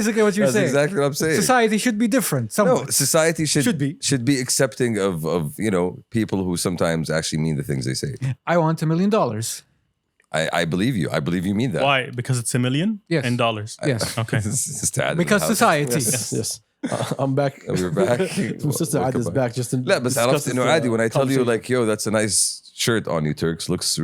basically what you're That's saying. exactly what I'm saying. Society should be different. No, Somewhat. society Should be. should be accepting of people who sometimes actually mean the things they say. I want $1 million. I believe you. I believe you mean that. Why? Because it's $1 million Yes. in dollars. Yes. Okay. Just to add in Because the house. society. Yes. I'm back. We're back. Sister Ad is back just in لا بس عرفت إنه عادي when I tell you like yo that's a nice shirt on you Turks looks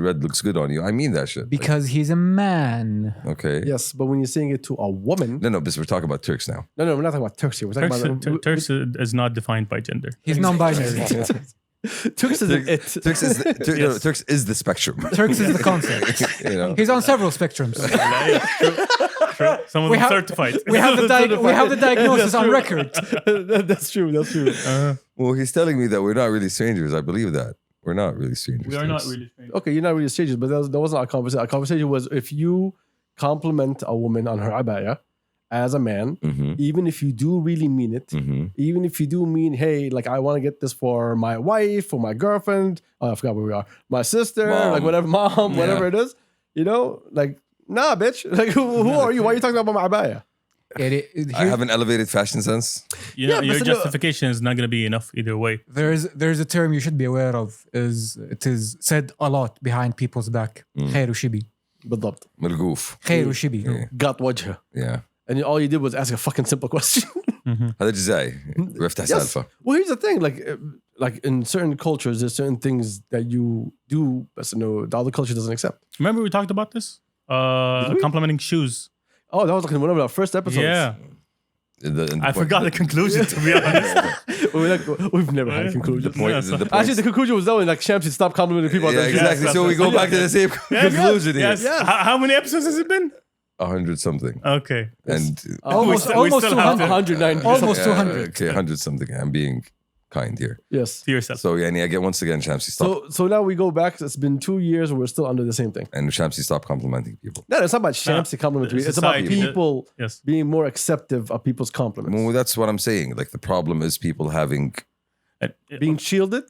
good on you I mean that shit. Because he's a man. Okay. Yes, but when you're saying it to a woman, No, but we're talking about Turks now. no, we're not talking about Turks here. We're talking about Turks is not defined by gender. He's non-binary. Turks is it. Turks is the spectrum. Turks is the concept. You know. He's on several spectrums. True. Some of We them have- certified. We have the diagnosis on record. That's true. That's true. Well, he's telling me that we're not really strangers. I believe that we're not really strangers. We are not Turks. really strangers. Okay, you're not really strangers, but that wasn't our conversation. Our conversation was if you compliment a woman on her abaya as a man, Mhm. even if you do really mean it, Mhm. even if you do mean, hey, like I want to get this for my wife, for my girlfriend, I forgot where we are, my sister, Mom. like whatever, mom, Yeah. whatever it is, like, nah, bitch. Like, who are you? Why are you talking about my abaya? I have an elevated fashion sense. Yeah, but your still- justification is not going to be enough either way. There's a term you should be aware of. It is said a lot behind people's back. خير وشبي. بالضبط. ملقوف. خير وشبي. Got وجهه. Yeah. And all you did was ask a fucking simple question. هذا جزائي. بفتح Yes. سالفة. Well, here's the thing. Like in certain cultures, there's certain things that you do, but the other culture doesn't accept. Remember we talked about this? Did we? Complimenting shoes. Oh, that was like in one of our first episodes. Yeah. In the I forgot the conclusion, to be honest. We've never had a conclusion. point. Yeah, so- The point. Actually, the conclusion was that when like Shamsi stopped complimenting people. Yeah, exactly. Yes, So we go yes, back to the same conclusion here. Yes. How many episodes has it been? 100 something. Okay. And Almost we still have 200. 190. Almost yeah, 200. Okay, 100 something. I'm being kind here. Yes. To yourself. So yeah, again, once again, Shamsi stop. So now we go back. It's been 2 years and we're still under the same thing. And Shamsi stop complimenting people. No, it's not about Shamsi complimenting me. It's about Society. people Yes. being more acceptive of people's compliments. Well, that's what I'm saying. Like the problem is people Being shielded.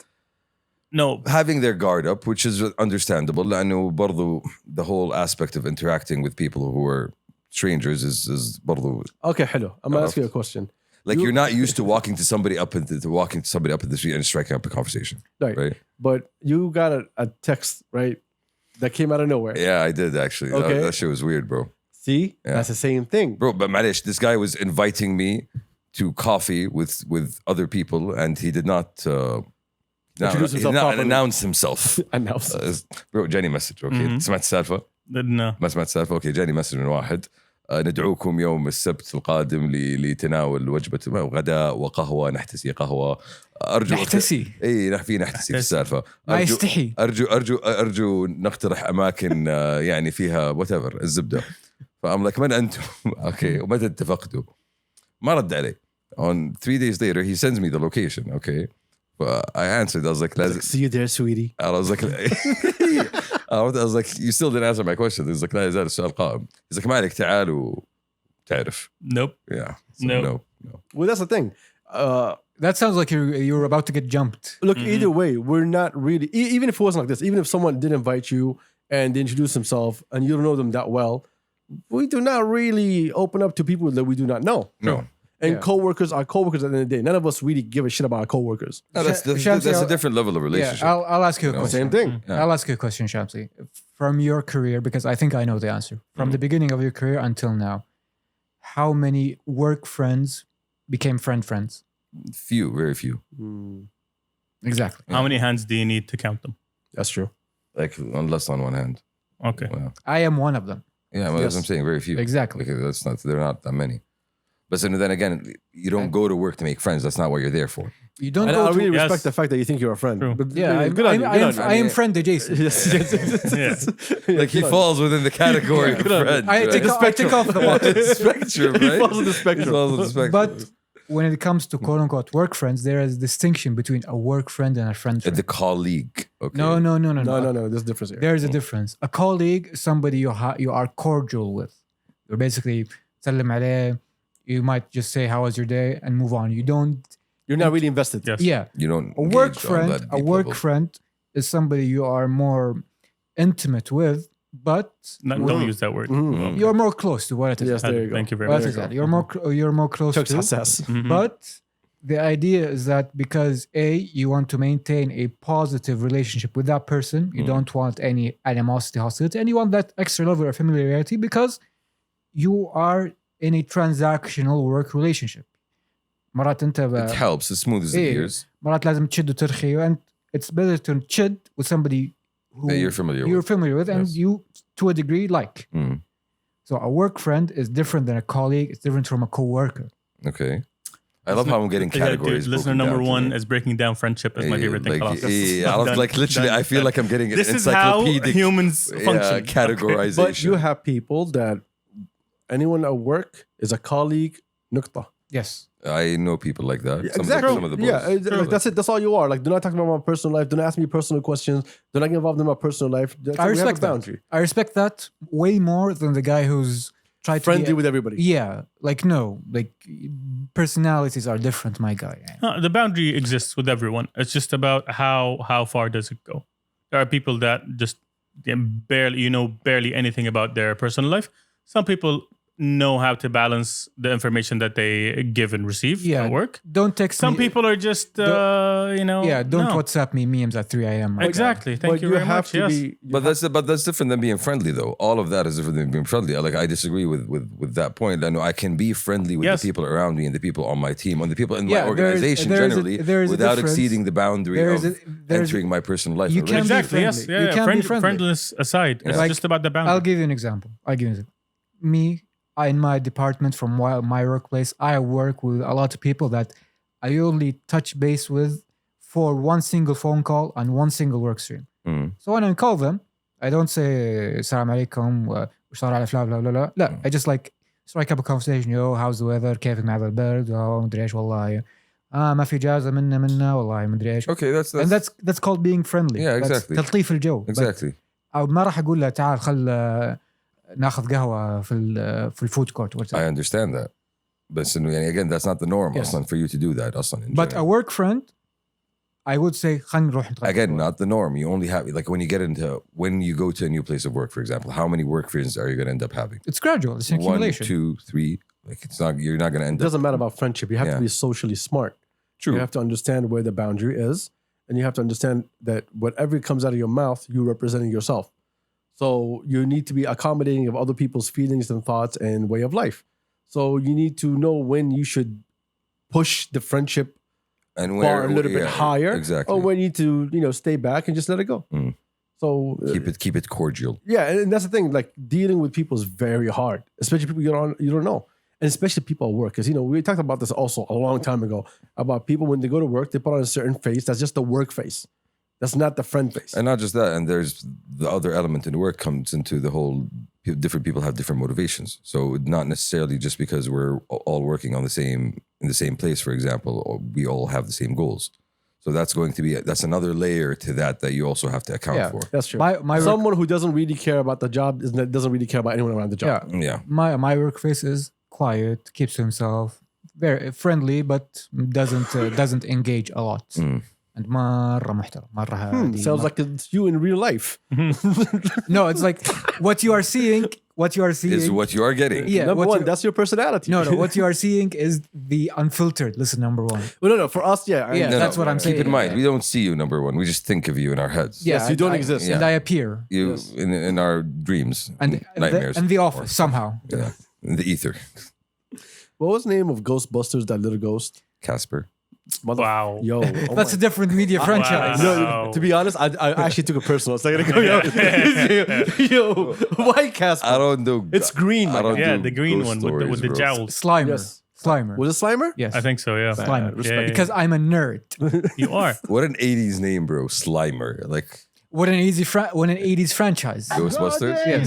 No. having their guard up, which is understandable. لأنه برضو the whole aspect of interacting with people who are strangers is برضو Okay, hello. I'm going to ask you a question. like you're not used to walking to somebody up in the street and striking up a conversation, Right. But you got a text, right? That came out of nowhere. Yeah, I did actually. Okay. That shit was weird, bro. See? Yeah. That's the same thing. Bro, but Malish, this guy was inviting me to coffee with other people, and he did not. Introduce himself properly. announce himself. Announce. Bro, جاني مسج اوكي سمعت السالفه؟ No. ما سمعت السالفه؟ اوكي جاني مسج من واحد ندعوكم يوم السبت القادم لتناول وجبه غداء وقهوه نحتسي قهوه ارجو نحتسي. اي في نحتسي في السالفه ما يستحي. ارجو نقترح اماكن يعني فيها وات ايفر الزبده فام لك من انتم اوكي ومتى اتفقتوا ما رد علي on 3 days later he sends me the location okay I answered I was like See you there, sweetie. I was like I was like you still didn't answer my question he was like لا يزال السؤال قائم he's like ما عليك تعال وتعرف Nope. yeah so No. no Well, that's the thing. That sounds like you're about to get jumped. Look, either way, we're not really, even if it wasn't like this, even if someone did invite you and they introduce themselves and you don't know them that well, we do not really open up to people that we do not know. no And Yeah. coworkers are coworkers at the end of the day. None of us really give a shit about our coworkers. No, Shamsi, that's a different level of relationship. Yeah, I'll ask you a question. Same thing. Yeah. I'll ask you a question, Shamsi. From your career, because I think I know the answer. From the beginning of your career until now, how many work friends became friends? Few, very few. Exactly. How many hands do you need to count them? That's true. Like unless on one hand. Okay. Well, I am one of them. yeah, well, that's what I'm saying. Very few. Exactly. Like, they're not that many. But then again, you don't go to work to make friends. That's not what you're there for. You don't And go I really Yes. respect the fact that you think you're a friend. True. But Yeah, good on you. Good on you. I am friend adjacent. Yes, yes. Like he falls within the category of friend. I take off the box. spectrum, He right? falls in the He spectrum. falls in the spectrum. But when it comes to quote unquote work friends, there is a distinction between a work friend and a friend. The colleague. Okay. No. No. There's a difference here. There's a difference. A colleague is somebody you are cordial with. You're basically سلم عليه. You might just say how was your day and move on. You don't. You're not really invested. Yes. Yeah. You don't. A work engage on friend. that A deep work level. friend is somebody you are more intimate with, but Don't use that word. you're more close to what it is. Yes, there you go. Thank you very That's much. exactly. You're more close Chuck's to. hassas. But the idea is that because you want to maintain a positive relationship with that person, you don't want any animosity, hostility, and you want that extra level of familiarity because you are in a transactional work relationship. مرات انت It helps. It smooths the إيه. gears. مرات لازم تشد وترخي, and it's better to chid with somebody who That you're familiar with. and Yes. you to a degree like. Mm. So a work friend is different than a colleague. It's different from a co-worker. Okay. I love how I'm getting Yeah, dude, categories. listener broken number down to one me. is breaking down friendship as my favorite thing. Like, خلاص. I was Done. like literally, Done. I feel like I'm getting an This is how encyclopedic humans function. categorization. But you have people that anyone at work is a colleague. نقطة. Yes. I know people like that. Exactly. Some of the boys. Like, that's it. That's all you are. Like, do not talk about my personal life. Do not ask me personal questions. Do not get involved in my personal life. I respect a that. boundary. I respect that way more than the guy who's tried Friendly to be with everybody. Yeah, like no, like personalities are different, my guy. The boundary exists with everyone. It's just about how far does it go. There are people that just barely anything about their personal life. Some people know how to balance the information that they give and receive at work. Don't text Some me. people are just, don't no. WhatsApp me memes at 3 a.m. my guy. Exactly. Thank But you very have much. to Yes. be. But that's different than being friendly, though. All of that is different than being friendly. Like I disagree with that point. I know I can be friendly with Yes. the people around me and the people on my team, and the people in my Yeah, organization there is a generally, difference. without exceeding the boundary There of is a- entering my personal life. You or can be Exactly. Yes. friendly. Yeah. You can be friendly. Friendliness aside, it's Like, just about the boundary. I'll give you an example. Me, in my department from my workplace, I work with a lot of people that I only touch base with for one single phone call and one single work stream. Mm. So when I call them, I don't say "Salam alaikum," وش صار على فلان blah blah blah. لا, I just like strike up a conversation. Yo, how's the weather? كيفك مع هذا البرد؟ مدري إيش والله. ما في إجازة منا والله مدري إيش. Okay, And that's called being friendly. Yeah, That's exactly. تلطيف الجو. exactly. أو ما راح أقول له تعال خل ناخذ قهوة في الفود كورت. I understand that. But again, that's not the norm. Yes. أصلاً, for you to do that. أصلاً, in But a general. work friend, I would say خلينا نروح نتغدى. Again, not the norm. You only have, like, when you go to a new place of work, for example, how many work friends are you going to end up having? It's gradual. It's an 1, accumulation. 2, 3. Like, you're not going to It end up. doesn't matter about friendship. You have Yeah. to be socially smart. True. You have to understand where the boundary is, and you have to understand that whatever comes out of your mouth, you're representing yourself. So you need to be accommodating of other people's feelings and thoughts and way of life. So you need to know when you should push the friendship And bar a little bit higher, Exactly. or when you need to stay back and just let it go. Mm. So keep it cordial. yeah, and that's the thing. Like, dealing with people is very hard, especially people you don't know, and especially people at work. Because we talked about this also a long time ago about people when they go to work, they put on a certain face. That's just the work face. That's not the friend face. And not just that. And there's the other element in work comes into the whole. Different people have different motivations. So not necessarily just because we're all working in the same place, for example, or we all have the same goals. So that's another layer to that you also have to account for. That's true. Someone who doesn't really care about the job doesn't really care about anyone around the job. Yeah. My work face is quiet, keeps to himself, very friendly, but doesn't engage a lot. And مرة محترم مرة هادي. Sounds like it's you in real life. No, it's like what you are seeing Is what you are getting. Yeah, Number what one, you- that's your personality. no, what you are seeing is the unfiltered. Listen, number one. Well, no, for us, yeah. Yeah, that's what I'm Keep saying. in mind, we don't see you, number one. We just think of you in our heads. Yes, you don't I- exist. And Yeah. I appear. You in our dreams And nightmares. and the office somehow. Yeah. In the ether. What was the name of Ghostbusters, that little ghost? Casper. Wow. Yo. That's a different media franchise. Wow. No, to be honest, I actually took it personal a second ago. Yo, why Casper? I don't do. It's green, I my don't guy. Yeah, do the green ghost one stories, with the bro. jowls. Slimer. Yes. Slimer. Was it Slimer? Yes. I think so. Yeah. Slimer. Respect. Because I'm a nerd. You are. What an 80s name, bro. Slimer. Like What an 80s franchise. Ghostbusters? Yes.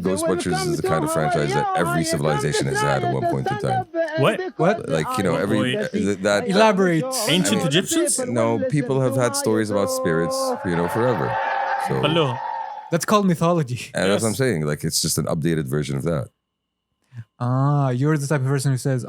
Ghostbusters is the kind of franchise that every civilization has had at one point in time. What? Like, every. That. Elaborate. Ancient Egyptians? No, people have had stories about spirits, forever. So. Hello. That's called mythology. And that's what I'm saying. Like, it's just an updated version of that. You're the type of person who says,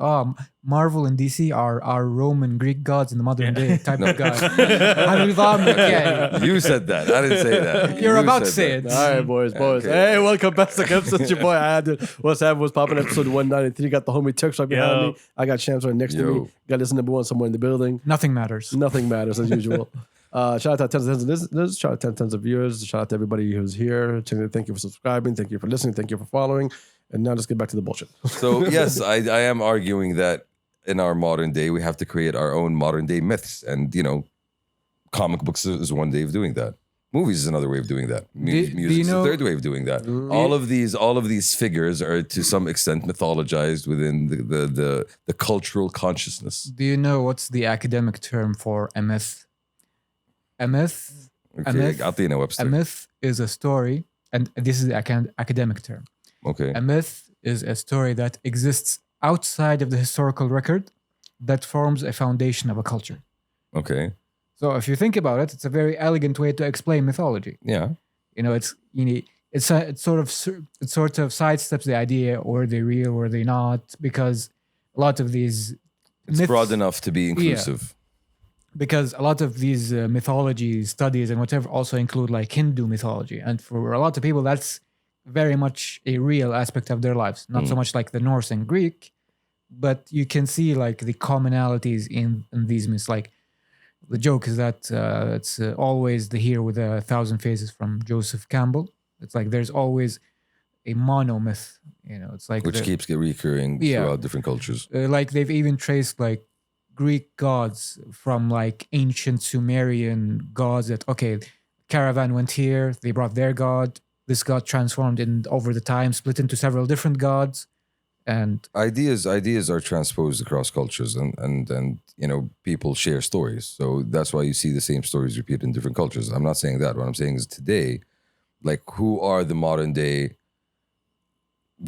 Marvel and DC are Roman Greek gods in the modern day type of guy. هنظامك يعني. You said that. I didn't say that. You're You about to said say that. it. All right, boys. Okay. Hey, welcome back to Kabsa. It's your boy Adil. What's happening? What's popping? Episode 193. Got the homie Turks right behind Yo. me. I got Shams right next to me. Got listen number one somewhere in the building. Nothing matters. Nothing matters as usual. Shout out to tens of listeners. Shout out to tens of viewers. Shout out to everybody who's here. Thank you for subscribing. Thank you for listening. Thank you for following. And now let's get back to the bullshit. So yes, I am arguing that in our modern day we have to create our own modern day myths, and comic books is one way of doing that. Movies is another way of doing that. Music is the third way of doing that. All of these figures are to some extent mythologized within the cultural consciousness. Do you know what's the academic term for a myth? A myth. Okay, أعطينا A Webster. myth is a story, and this is the academic term. Okay. A myth is a story that exists outside of the historical record that forms a foundation of a culture. Okay. So if you think about it, it's a very elegant way to explain mythology. Yeah. It sort of sidesteps the idea, or they real or they not, because a lot of these It's myths, broad enough to be inclusive. because a lot of these mythology studies and whatever also include like Hindu mythology, and for a lot of people that's very much a real aspect of their lives, not so much like the Norse and Greek, but you can see like the commonalities in these myths. Like the joke is that it's always the hero with 1,000 faces from Joseph Campbell. It's like there's always a monomyth, it's like Which keeps recurring throughout different cultures. like they've even traced like Greek gods from like ancient Sumerian gods that, okay, caravan went here, they brought their god, this god transformed in over the time, split into several different gods. And Ideas are transposed across cultures, and people share stories. So that's why you see the same stories repeated in different cultures. I'm not saying that. What I'm saying is today, like, who are the modern day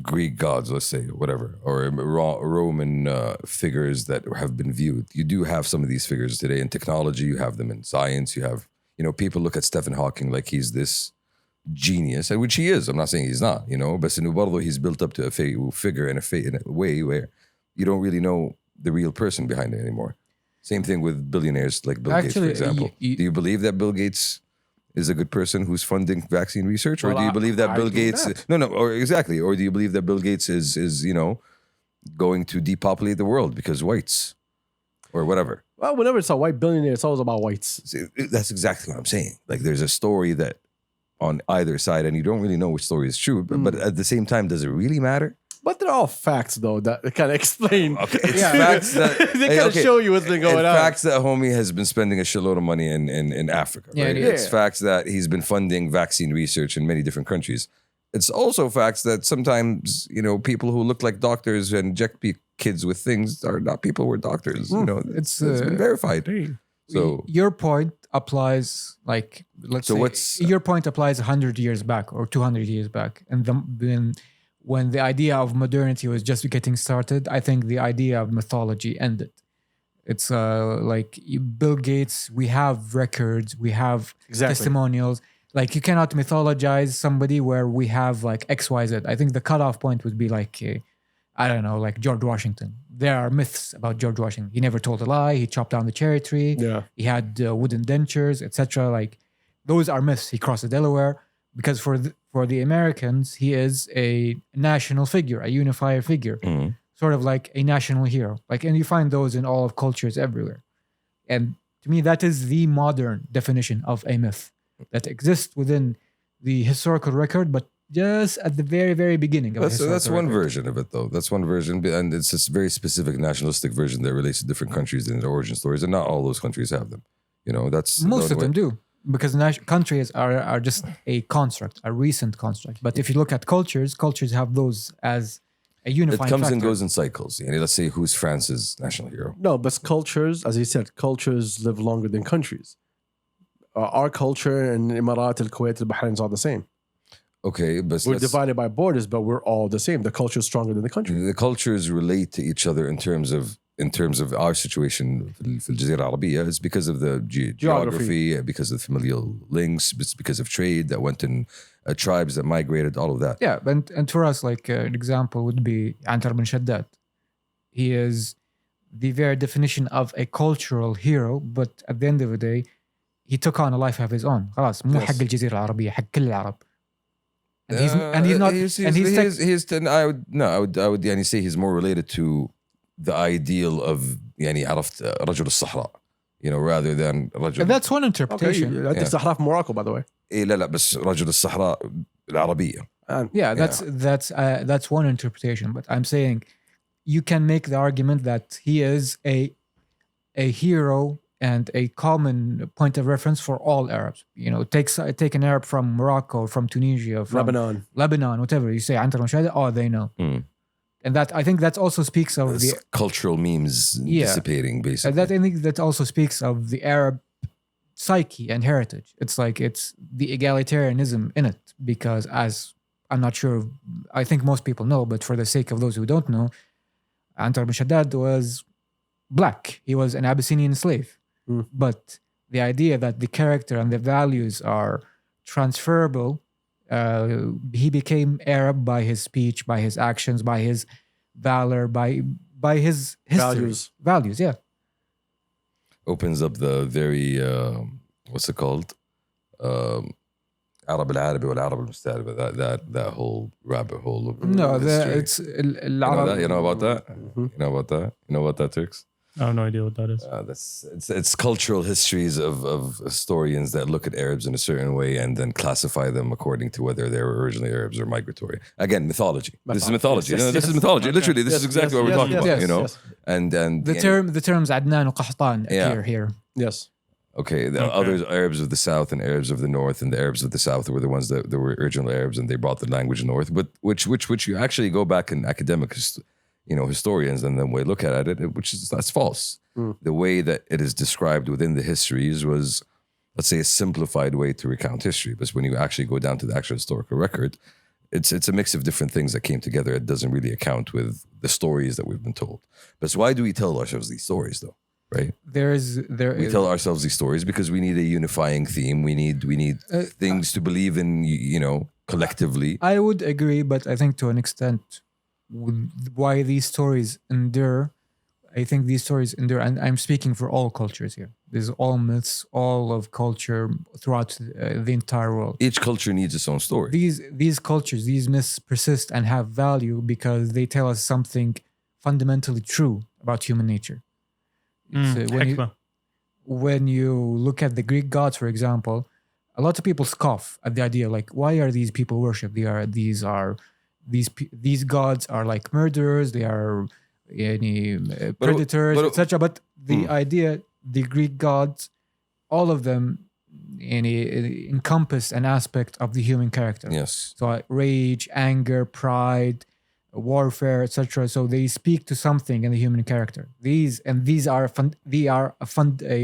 Greek gods, let's say, whatever, or Roman figures that have been viewed? You do have some of these figures today in technology. You have them in science. You have, people look at Stephen Hawking like he's this genius, and which he is. I'm not saying he's not, but he's built up to a figure in a way where you don't really know the real person behind it anymore. Same thing with billionaires like Bill Gates, for example. Do you believe that Bill Gates is a good person who's funding vaccine research, or do you believe that Bill Gates? Or exactly, or do you believe that Bill Gates is going to depopulate the world because whites, or whatever? Well, whenever it's a white billionaire, it's always about whites. See, that's exactly what I'm saying. Like, there's a story that on either side, and you don't really know which story is true. But at the same time, does it really matter? But they're all facts, though, that kind of explain. Okay, it's facts that they kind of show you what's been going on. Facts that homie has been spending a shitload of money in Africa. Yeah, Right? yeah. It's facts that he's been funding vaccine research in many different countries. It's also facts that sometimes people who look like doctors and inject kids with things are not people who are doctors. It's been verified. So your point applies, like, let's say your point applies 100 years back or 200 years back, and when the idea of modernity was just getting started, I think the idea of mythology ended. It's like Bill Gates, we have records, we have testimonials. Like, you cannot mythologize somebody where we have like XYZ. I think the cutoff point would be like, I don't know, like George Washington. There are myths about George Washington. He never told a lie. He chopped down the cherry tree. Yeah. He had wooden dentures, etc. Like, those are myths. He crossed the Delaware. Because for the Americans, he is a national figure, a unifier figure, sort of like a national hero. Like, and you find those in all of cultures everywhere. And to me, that is the modern definition of a myth that exists within the historical record, but just at the very, very beginning of that's one version of it, though. That's one version, and it's a very specific nationalistic version that relates to different countries and their origin stories, and not all those countries have them. That's most of them do, because countries are just a construct, a recent construct. But if you look at cultures have those as a unifying It comes factor. and goes in cycles. Let's say, who's France's national hero? No, but cultures, as he said, cultures live longer than countries. Our culture in Emirat, Kuwait, Bahrain is all the same. Okay, but We're divided by borders, but we're all the same. The culture is stronger than the country. the cultures relate to each other in terms of our situation في الجزيرة العربية. It's because of the geography, because of familial links. It's because of trade that went and tribes that migrated, all of that. Yeah, and for us, like an example would be Antarah ibn Shaddad. He is the very definition of a cultural hero, but at the end of the day, he took on a life of his own. خلاص مو Yes. حق الجزيرة العربية حق كل العرب. And he's not. I would يعني say he's more related to the ideal of يعني عرفت رجل الصحراء, you know, rather than رجل. And that's one Okay, interpretation. that's the Sahara of Morocco, by the way. إيه لا بس رجل الصحراء العربية. Yeah, that's one interpretation. But I'm saying you can make the argument that he is a hero and a common point of reference for all Arabs. You know, take an Arab from Morocco, from Tunisia, from Lebanon, whatever. You say Antarah ibn Shaddad, oh, they know. And that I think that also speaks of It's cultural memes dissipating, basically. And that I think that also speaks of the Arab psyche and heritage. It's like it's the egalitarianism in it, because as I'm not sure, I think most people know, but for the sake of those who don't know, Antarah ibn Shaddad was black. He was an Abyssinian slave. But the idea that the character and the values are transferable, he became Arab by his speech, by his actions, by his valor, by his history. Values, yeah. Opens up the very what's it called? Arab al-Arabi wal-Arab al-Musta'riba, that whole rabbit hole of history. It's You know about that? You know about that? You know about that, Turks? I have no idea what that is. It's cultural histories of historians that look at Arabs in a certain way and then classify them according to whether they were originally Arabs or migratory. Again, mythology. This is mythology. Yes, This is mythology. Okay. Literally, this is exactly what we're talking about. You know, and the terms Adnan and Qahtan appear here. Yes. okay, the others, Arabs of the south and Arabs of the north, and the Arabs of the south were the ones that were original Arabs, and they brought the language north. But which you actually go back in academic historians and then we look at it, that's false. The way that it is described within the histories was, let's say, a simplified way to recount history. But when you actually go down to the actual historical record, it's a mix of different things that came together. It doesn't really account with the stories that we've been told. But why do we tell ourselves these stories, though? Right? We tell ourselves these stories because we need a unifying theme. We need things to believe in, collectively. I would agree, but I think to an extent, why these stories endure, I think these stories endure, and I'm speaking for all cultures here. There's all myths, all of culture throughout the entire world. Each culture needs its own story. These cultures, these myths persist and have value because they tell us something fundamentally true about human nature. When you look at the Greek gods, for example, a lot of people scoff at the idea, like, why are these people worshipped? These gods are like murderers. They are predators, etc. But the idea, the Greek gods, all of them encompass an aspect of the human character. Yes. So rage, anger, pride, warfare, etc. So they speak to something in the human character. These are a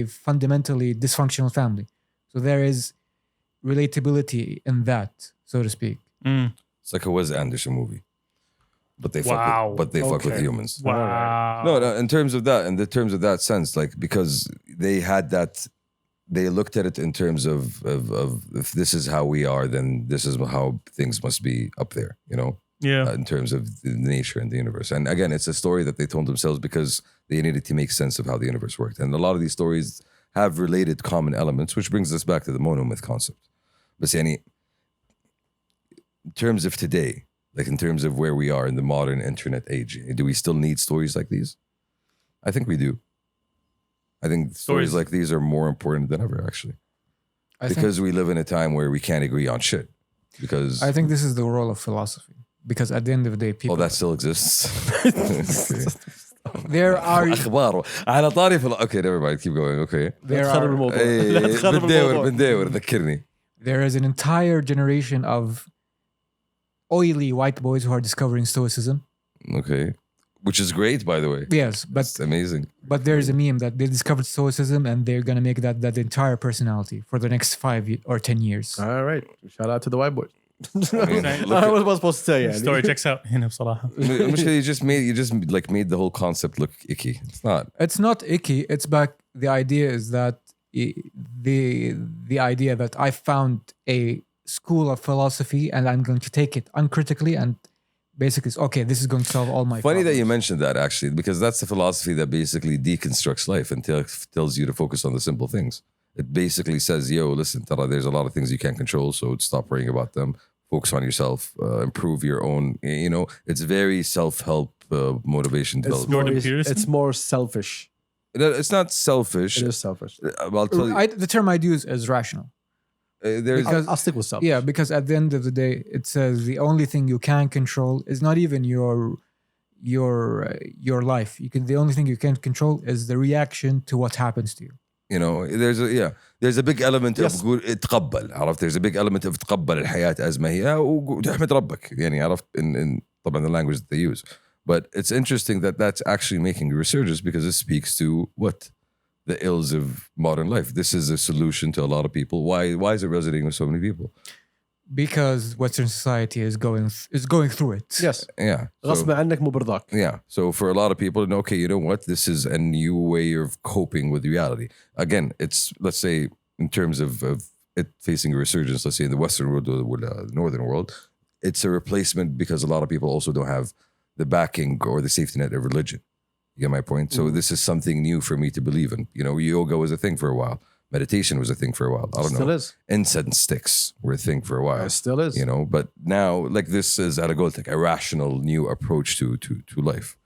fundamentally dysfunctional family. So there is relatability in that, so to speak. It's like a Wes Anderson movie, but they fuck with humans. Wow. No, in terms of that, sense, like, because they had that, they looked at it in terms of if this is how we are, then this is how things must be up there, Yeah. in terms of the nature and the universe. And again, it's a story that they told themselves because they needed to make sense of how the universe worked. And a lot of these stories have related common elements, which brings us back to the monomyth concept. But in terms of today, like in terms of where we are in the modern internet age, do we still need stories like these? I think we do. I think stories like these are more important than ever, actually. Because we live in a time where we can't agree on shit. Because I think this is the role of philosophy. Because at the end of the day, people... Oh, that still exists? There are... أخبار على طاري Okay, never mind. Keep going. Okay. بندور ذكرني. There is an entire generation of oily white boys who are discovering stoicism. Okay. Which is great, by the way. Yes, but it's amazing. But there's a meme that they discovered stoicism and they're gonna make that entire personality for the next 5 or 10 years. All right. Shout out to the white boys. What was I supposed to say? Yeah. Story checks out هنا بصراحة. You just made the whole concept look icky. It's not. It's not icky. It's back. The idea is that the idea that I found school of philosophy and I'm going to take it uncritically and basically it's okay, this is going to solve all my Funny that problems. you mentioned that actually, because that's the philosophy that basically deconstructs life and tells you to focus on the simple things. It basically says, yo, listen, Tara, there's a lot of things you can't control, so stop worrying about them. Focus on yourself, improve your own, it's very self-help motivation It's development. more, Jordan Peterson? it's more selfish. It's not selfish. It is selfish. I'll tell you, The term I'd use is rational. there's I'll stick with selfish. Yeah, because at the end of the day, it says the only thing you can control is not even your life. The only thing you can control is the reaction to what happens to you. there's a big element Yes. of اتقبل عرفت. There's a big element of تقبل الحياة as ما هي وتحمد ربك عرفت in طبعا the language that they use. But it's interesting that that's actually making a resurgence because it speaks to what the ills of modern life. This is a solution to a lot of people. Why is it resonating with so many people? Because Western society is going through it. Yes. Yeah. غصب عنك مو برضاك. Yeah. So for a lot of people, okay, you know what? This is a new way of coping with reality. Again, it's, let's say, in terms of it facing a resurgence, let's say in the Western world or the Northern world, it's a replacement because a lot of people also don't have the backing or the safety net of religion. You get my point? So this is something new for me to believe in. Yoga was a thing for a while. Meditation was a thing for a while. I don't Still know. is. Incense sticks were a thing for a while. It still is. But now, like, this is at a goal, like a rational new approach to life.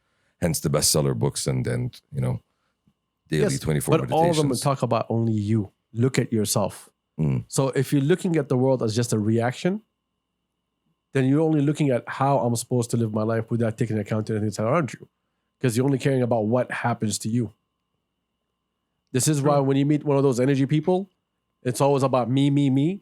Hence the bestseller books and daily Yes, 24 but meditations. all of them talk about only you. Look at yourself. Mm. So if you're looking at the world as just a reaction, then you're only looking at how I'm supposed to live my life without taking account of anything that's around you. Because you're only caring about what happens to you. This is why when you meet one of those energy people, it's always about me, me, me.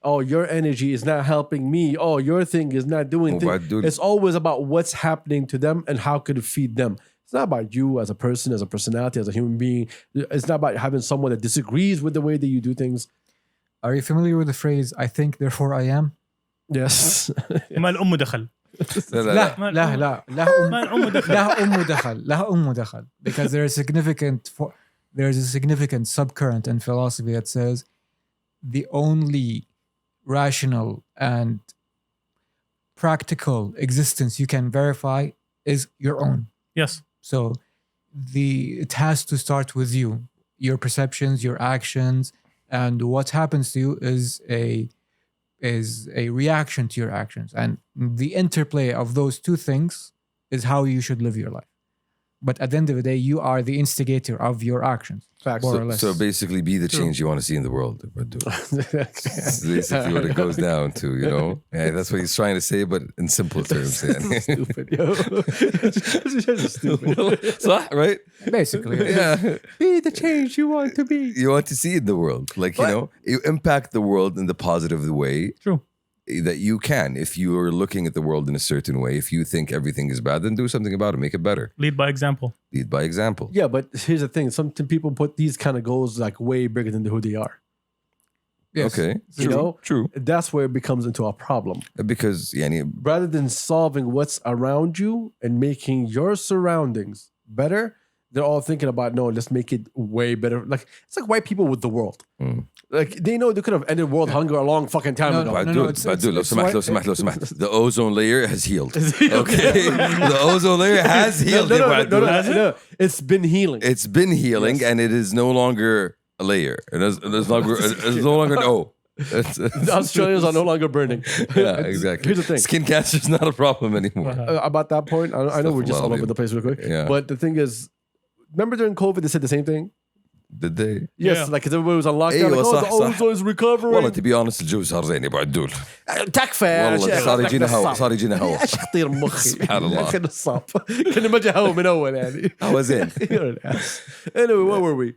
Oh, your energy is not helping me. Oh, your thing is not doing things. It's always about what's happening to them and how could it feed them. It's not about you as a person, as a personality, as a human being. It's not about having someone that disagrees with the way that you do things. Are you familiar with the phrase "I think, therefore I am"? Yes. ما الأم دخل. لا لا لا ما الأم دخل. لها أم دخل. Because there's a significant subcurrent in philosophy that says the only rational and practical existence you can verify is your own. Yes. So it has to start with you, your perceptions, your actions, and what happens to you is a reaction to your actions. And the interplay of those two things is how you should live your life. But at the end of the day, you are the instigator of your actions. Facts. More or less. So basically, be the change you want to see in the world. That's basically what it goes down to, Yeah, that's what he's trying to say, but in simple terms. Stupid, yo. Stupid. صح, right? Basically. Yeah. Be the change you want to be. You want to see in the world. Like, you impact the world in the positive way. True. That you can. If you are looking at the world in a certain way, if you think everything is bad, then do something about it. Make it better. Lead by example. Lead by example. Yeah, but here's the thing. Some people put these kind of goals like way bigger than who they are. Yes. Okay. True. That's where it becomes into a problem. Because Rather than solving what's around you and making your surroundings better, they're all thinking about, no, let's make it way better. Like, it's like white people with the world. Like, they know they could have ended world hunger a long fucking time ago. لو سمحت. The ozone layer has healed. Okay. The ozone layer has healed. No. It's been healing. It's been healing, Yes. and it is no longer a layer. It's no longer an O. The Australians are no longer burning. Yeah, exactly. Here's the thing. Skin cancer is not a problem anymore. About that point, I know we're just all over the place real quick. Yeah. But the thing is, remember during COVID, they said the same thing? Did they? Yes, Yeah. like, because everybody was on lockdown. أيوة, Like, صح. the ozone is recovering. والله to be honest الجو صار زين بعد دول. تكفى والله صار يجينا هوا. ايش خطير مخي سبحان الله. يا اخي نصاب كنا ما جا هوا من اول يعني هوا زين. You're an ass. Anyway, where were we?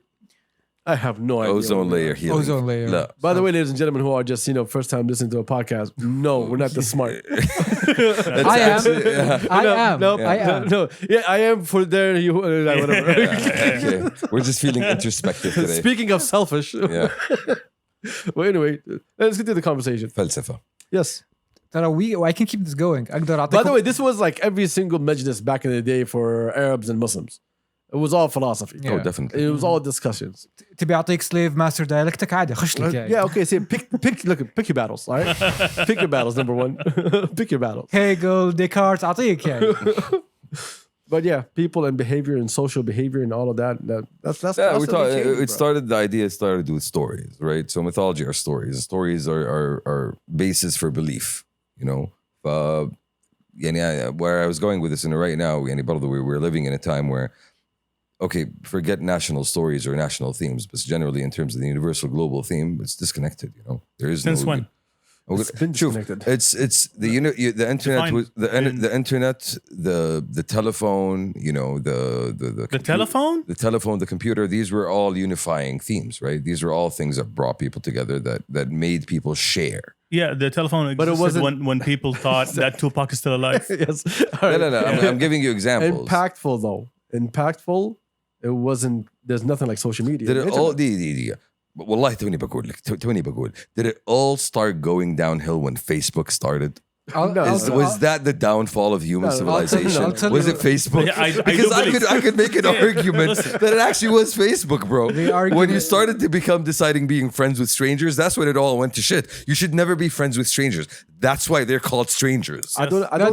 I have no idea. Ozone layer healing. Ozone layer. لا. By the way, ladies and gentlemen who are just, first time listening to a podcast, no, we're not this smart. I am. I am. No. Yeah, I am for there. Whatever. Okay. We're just feeling introspective today. Speaking of selfish. Yeah. Well, anyway, let's get to the conversation. فلسفة. Yes. I can keep this going. By the way, this was like every single majlis back in the day for Arabs and Muslims. It was all philosophy. Oh, definitely. It was all discussions. تبي أعطيك slave master dialectic عادي خش لك يعني. Yeah, okay. Say pick your battles. All right, pick your battles. Number one, pick your battles. Hegel, Descartes أعطيك يعني. But yeah, people and behavior and social behavior and all of that. That's Yeah, we thought changed, it bro. started. The idea started with stories, right? So mythology are stories. Stories are basis for belief. You know, where I was going with this, and right now, we're living in a time where, okay, forget national stories or national themes, but generally in terms of the universal global theme, it's disconnected. You know, there is Since when? It's been disconnected. It's the the internet Define was the internet, the telephone, you know, The telephone? the telephone, the computer. These were all unifying themes, right? These were all things that brought people together, that made people share. Yeah, the telephone But it existed wasn't- when people thought that Tupac is still alive. Yes. All right. No. I'm giving you examples. Impactful though. Impactful. It wasn't. There's nothing like social media. Did it Internet. all دي والله توني بقول did it all start going downhill when Facebook started? Was that the downfall of human No, civilization? I'll tell Was you- it Facebook? Yeah, I do Because believe- I could make an argument that it actually was Facebook, bro. The argument- When you started to become deciding being friends with strangers, that's when it all went to shit. You should never be friends with strangers. That's why they're called strangers. I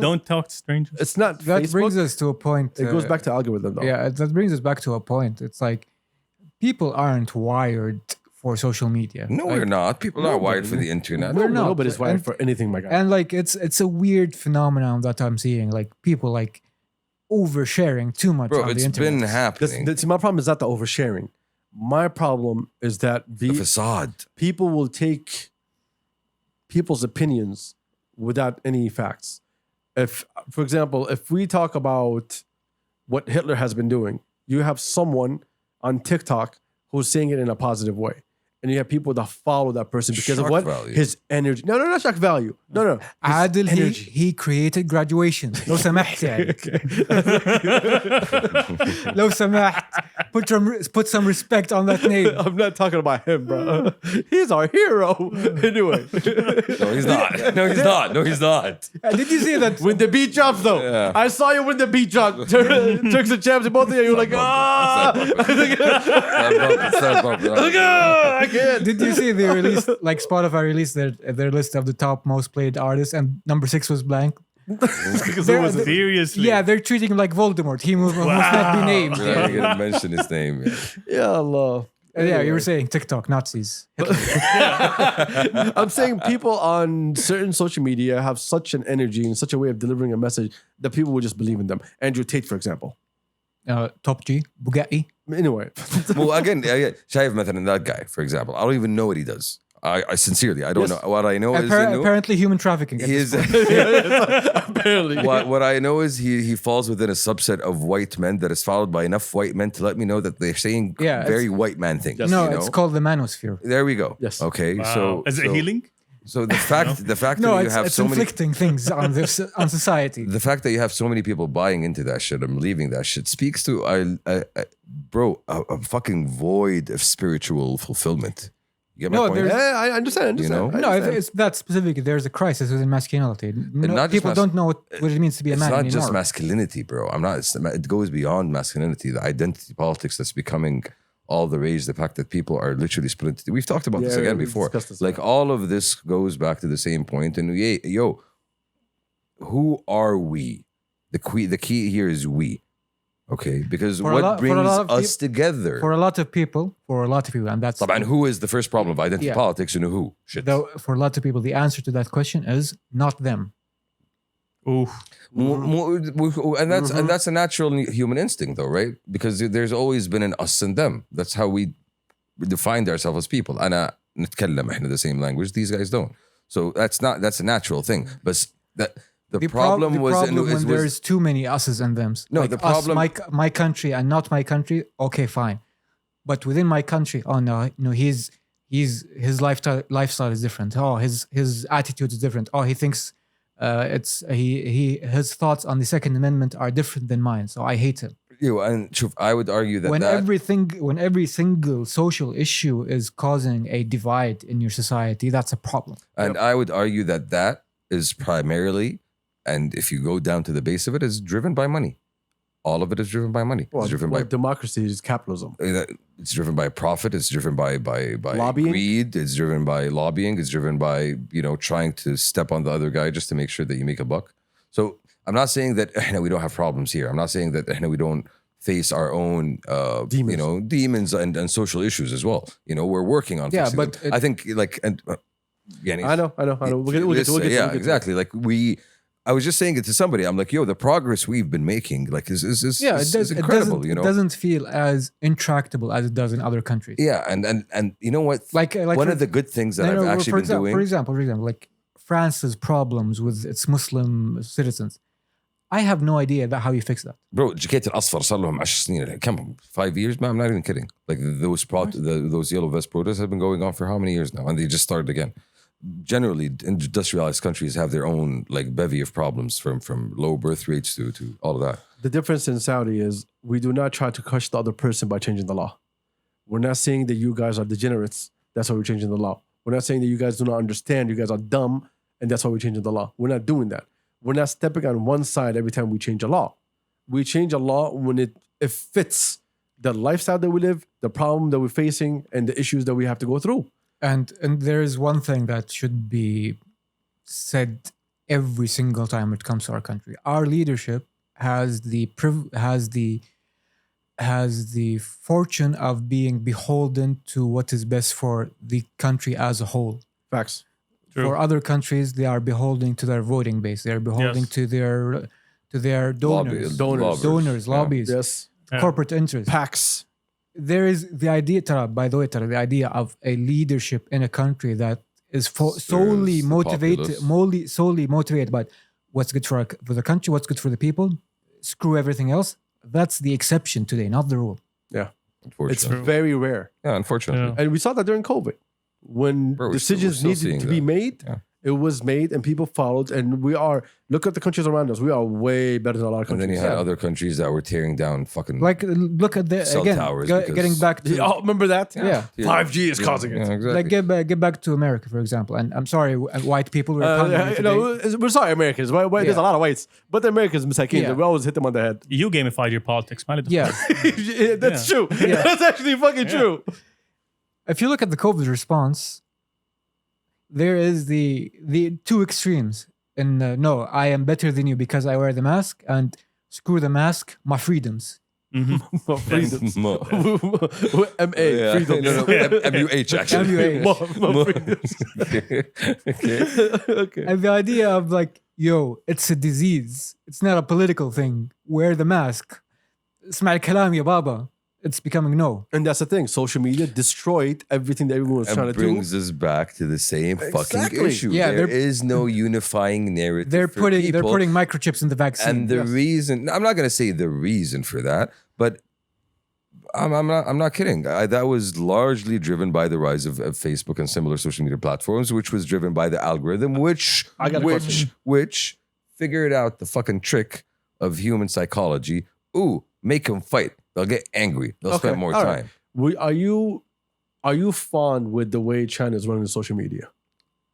don't. Talk to strangers. It's not. That Facebook. brings us to a point. It goes back to algorithm though. Yeah, that brings us back to a point. It's like people aren't wired for social media. No, Like, we're not. People are wired for the internet. We're not. Nobody's wired And- for anything, my guy. And like it's a weird phenomenon that I'm seeing. Like people like oversharing too much Bro, on the it's internet. been happening. See, my problem is not the oversharing. My problem is that The facade. people will take people's opinions without any facts. If, for example, if we talk about what Hitler has been doing, you have someone on TikTok who's saying it in a positive way. And you have people that follow that person because of Shock what? value. His energy. No, not shock value. No. His Adil, energy. he created graduation. لو سمحت يعني. لو سمحت. Put some respect on that name. I'm not talking about him, bro. He's our hero. Anyway. No, he's not. No, he's not. No, he's not. Did you see that? When the beat drops, though, Yeah. I saw you when the beat dropped. Turks and champs, and both of you were like, ah, I can't. Did you see they released like Spotify released their list of the top most played artists and number 6 was blank? They're- Seriously. Yeah, they're treating him like Voldemort. He must not be named. We're not going to mention his name. Yeah, Allah. Yeah, you were saying TikTok Nazis. I'm saying people on certain social media have such an energy and such a way of delivering a message that people will just believe in them. Andrew Tate, for example. Top G, Bugatti. Anyway, Well, again, شايف مثلا that guy, for example. I don't even know what he does. I sincerely, I don't Yes. know. What I know is Apparently human trafficking. he is. apparently. what I know is he falls within a subset of white men that is followed by enough white men to let me know that they're saying Yeah, very white man things. No, you know? it's called the manosphere. There we go. Yes. Okay. Wow. So Is it healing? So the fact No, that you have it's so many inflicting things on society. the fact that you have so many people buying into that shit and believing that shit speaks to a fucking void of spiritual fulfillment. You get my No, point? there's- Yeah, I understand. You know? No, if it's that specific. There's a crisis within masculinity. not just People don't know what it means to be a It's man not anymore. just masculinity, bro. It goes beyond masculinity. The identity politics that's becoming all the rage. The fact that people are literally splintered. We've talked about this Yeah, again we've before. discussed this, Like all of this goes back to the same point. And who are we? The key here is we. Okay, because For a what lot- for a brings lot of us together? For a lot of people, and that's طبعا, who is the first problem of identity Yeah. politics and who? Shit. for a lot of people, the answer to that question is not them. Oof. And that's a natural human instinct, though, right? Because there's always been an us and them. That's how we defined ourselves as people. أنا نتكلم إحنا the same language. These guys don't. So that's a natural thing. But the problem was when there's too many us's and thems. No, Like the problem- my country and not my country. Okay, fine, but within my country, oh no, his lifestyle is different. Oh, his attitude is different. Oh, he thinks his thoughts on the Second Amendment are different than mine. So I hate him. And I would argue that When every single social issue is causing a divide in your society, that's a problem. and I would argue that is primarily, and if you go down to the base of it, is driven by money. all of it is driven by money. Well, It's driven by democracy is capitalism. it's driven by profit. It's driven by Lobbying? greed. It's driven by lobbying. It's driven by trying to step on the other guy just to make sure that you make a buck. So I'm not saying that we don't have problems here. I'm not saying that we don't face our own Demons. demons and social issues as well. We're working on Yeah, fixing but them. I think Yani, I know. We'll get to it. Yeah, exactly. Like I was just saying it to somebody. I'm like, yo, the progress we've been making, like, is incredible. It doesn't feel as intractable as it does in other countries. Yeah, and you know what? Like one of the good things that I've actually been doing. For example, like France's problems with its Muslim citizens. I have no idea about how you fix that. Bro, جاكيت الأصفر صار لهم 10 سنين. Come, 5 years? Man, I'm not even kidding. Like those yellow vest protests have been going on for how many years now? And they just started again. Generally, industrialized countries have their own like bevy of problems from low birth rates to all of that. The difference in Saudi is we do not try to crush the other person by changing the law. We're not saying that you guys are degenerates. That's why we're changing the law. We're not saying that you guys do not understand. You guys are dumb. And that's why we're changing the law. We're not doing that. We're not stepping on one side every time we change a law. We change a law when it fits the lifestyle that we live, the problem that we're facing, and the issues that we have to go through. And there is one thing that should be said every single time it comes to our country. Our leadership has the fortune of being beholden to what is best for the country as a whole. Facts. True. For other countries, they are beholden to their voting base. They are beholden to their donors, lobbies, Yes. corporate interests. PACs. There is the idea, the idea of a leadership in a country that is solely motivated by what's good for the country, what's good for the people. Screw everything else. That's the exception today, not the rule. Yeah. It's Unfortunately. very rare. Yeah, unfortunately. Yeah. And we saw that during COVID. When decisions needed to be made, it was made and people followed. And look at the countries around us. We are way better than a lot of And countries. then you had other countries that were tearing down fucking Like, look at the cell again. towers Getting back to remember that? yeah. 5G is causing it. Yeah, exactly. Like get back to America, for example. And I'm sorry, white people were pounding me today. We're sorry, Americans. There's a lot of whites, but the Americans, misakin, Yeah. we always hit them on the head. You gamified your politics, man. Yeah. That's true. Yeah. That's actually fucking true. If you look at the COVID response, there is the two extremes. And no, I am better than you because I wear the mask, and screw the mask, my freedoms. Freedoms. Mo- M-A, Yeah. freedoms. No, M-U-H actually. MUH. Freedoms. Okay. Okay. And the idea of like, yo, it's a disease. It's not a political thing. Wear the mask. اسمع الكلام يا بابا. It's becoming no. And that's the thing. Social media destroyed everything that everyone was trying And to do. brings us back to the same fucking Exactly. issue. Yeah, There is no unifying narrative. They're for putting people. microchips in the vaccine. And the reason, I'm not going to say the reason for that, but I'm not kidding. That was largely driven by the rise of Facebook and similar social media platforms, which was driven by the algorithm, which figured out the fucking trick of human psychology. Ooh, make them fight. They'll get angry. They'll spend more all time. right. Are you fond with the way China is running social media?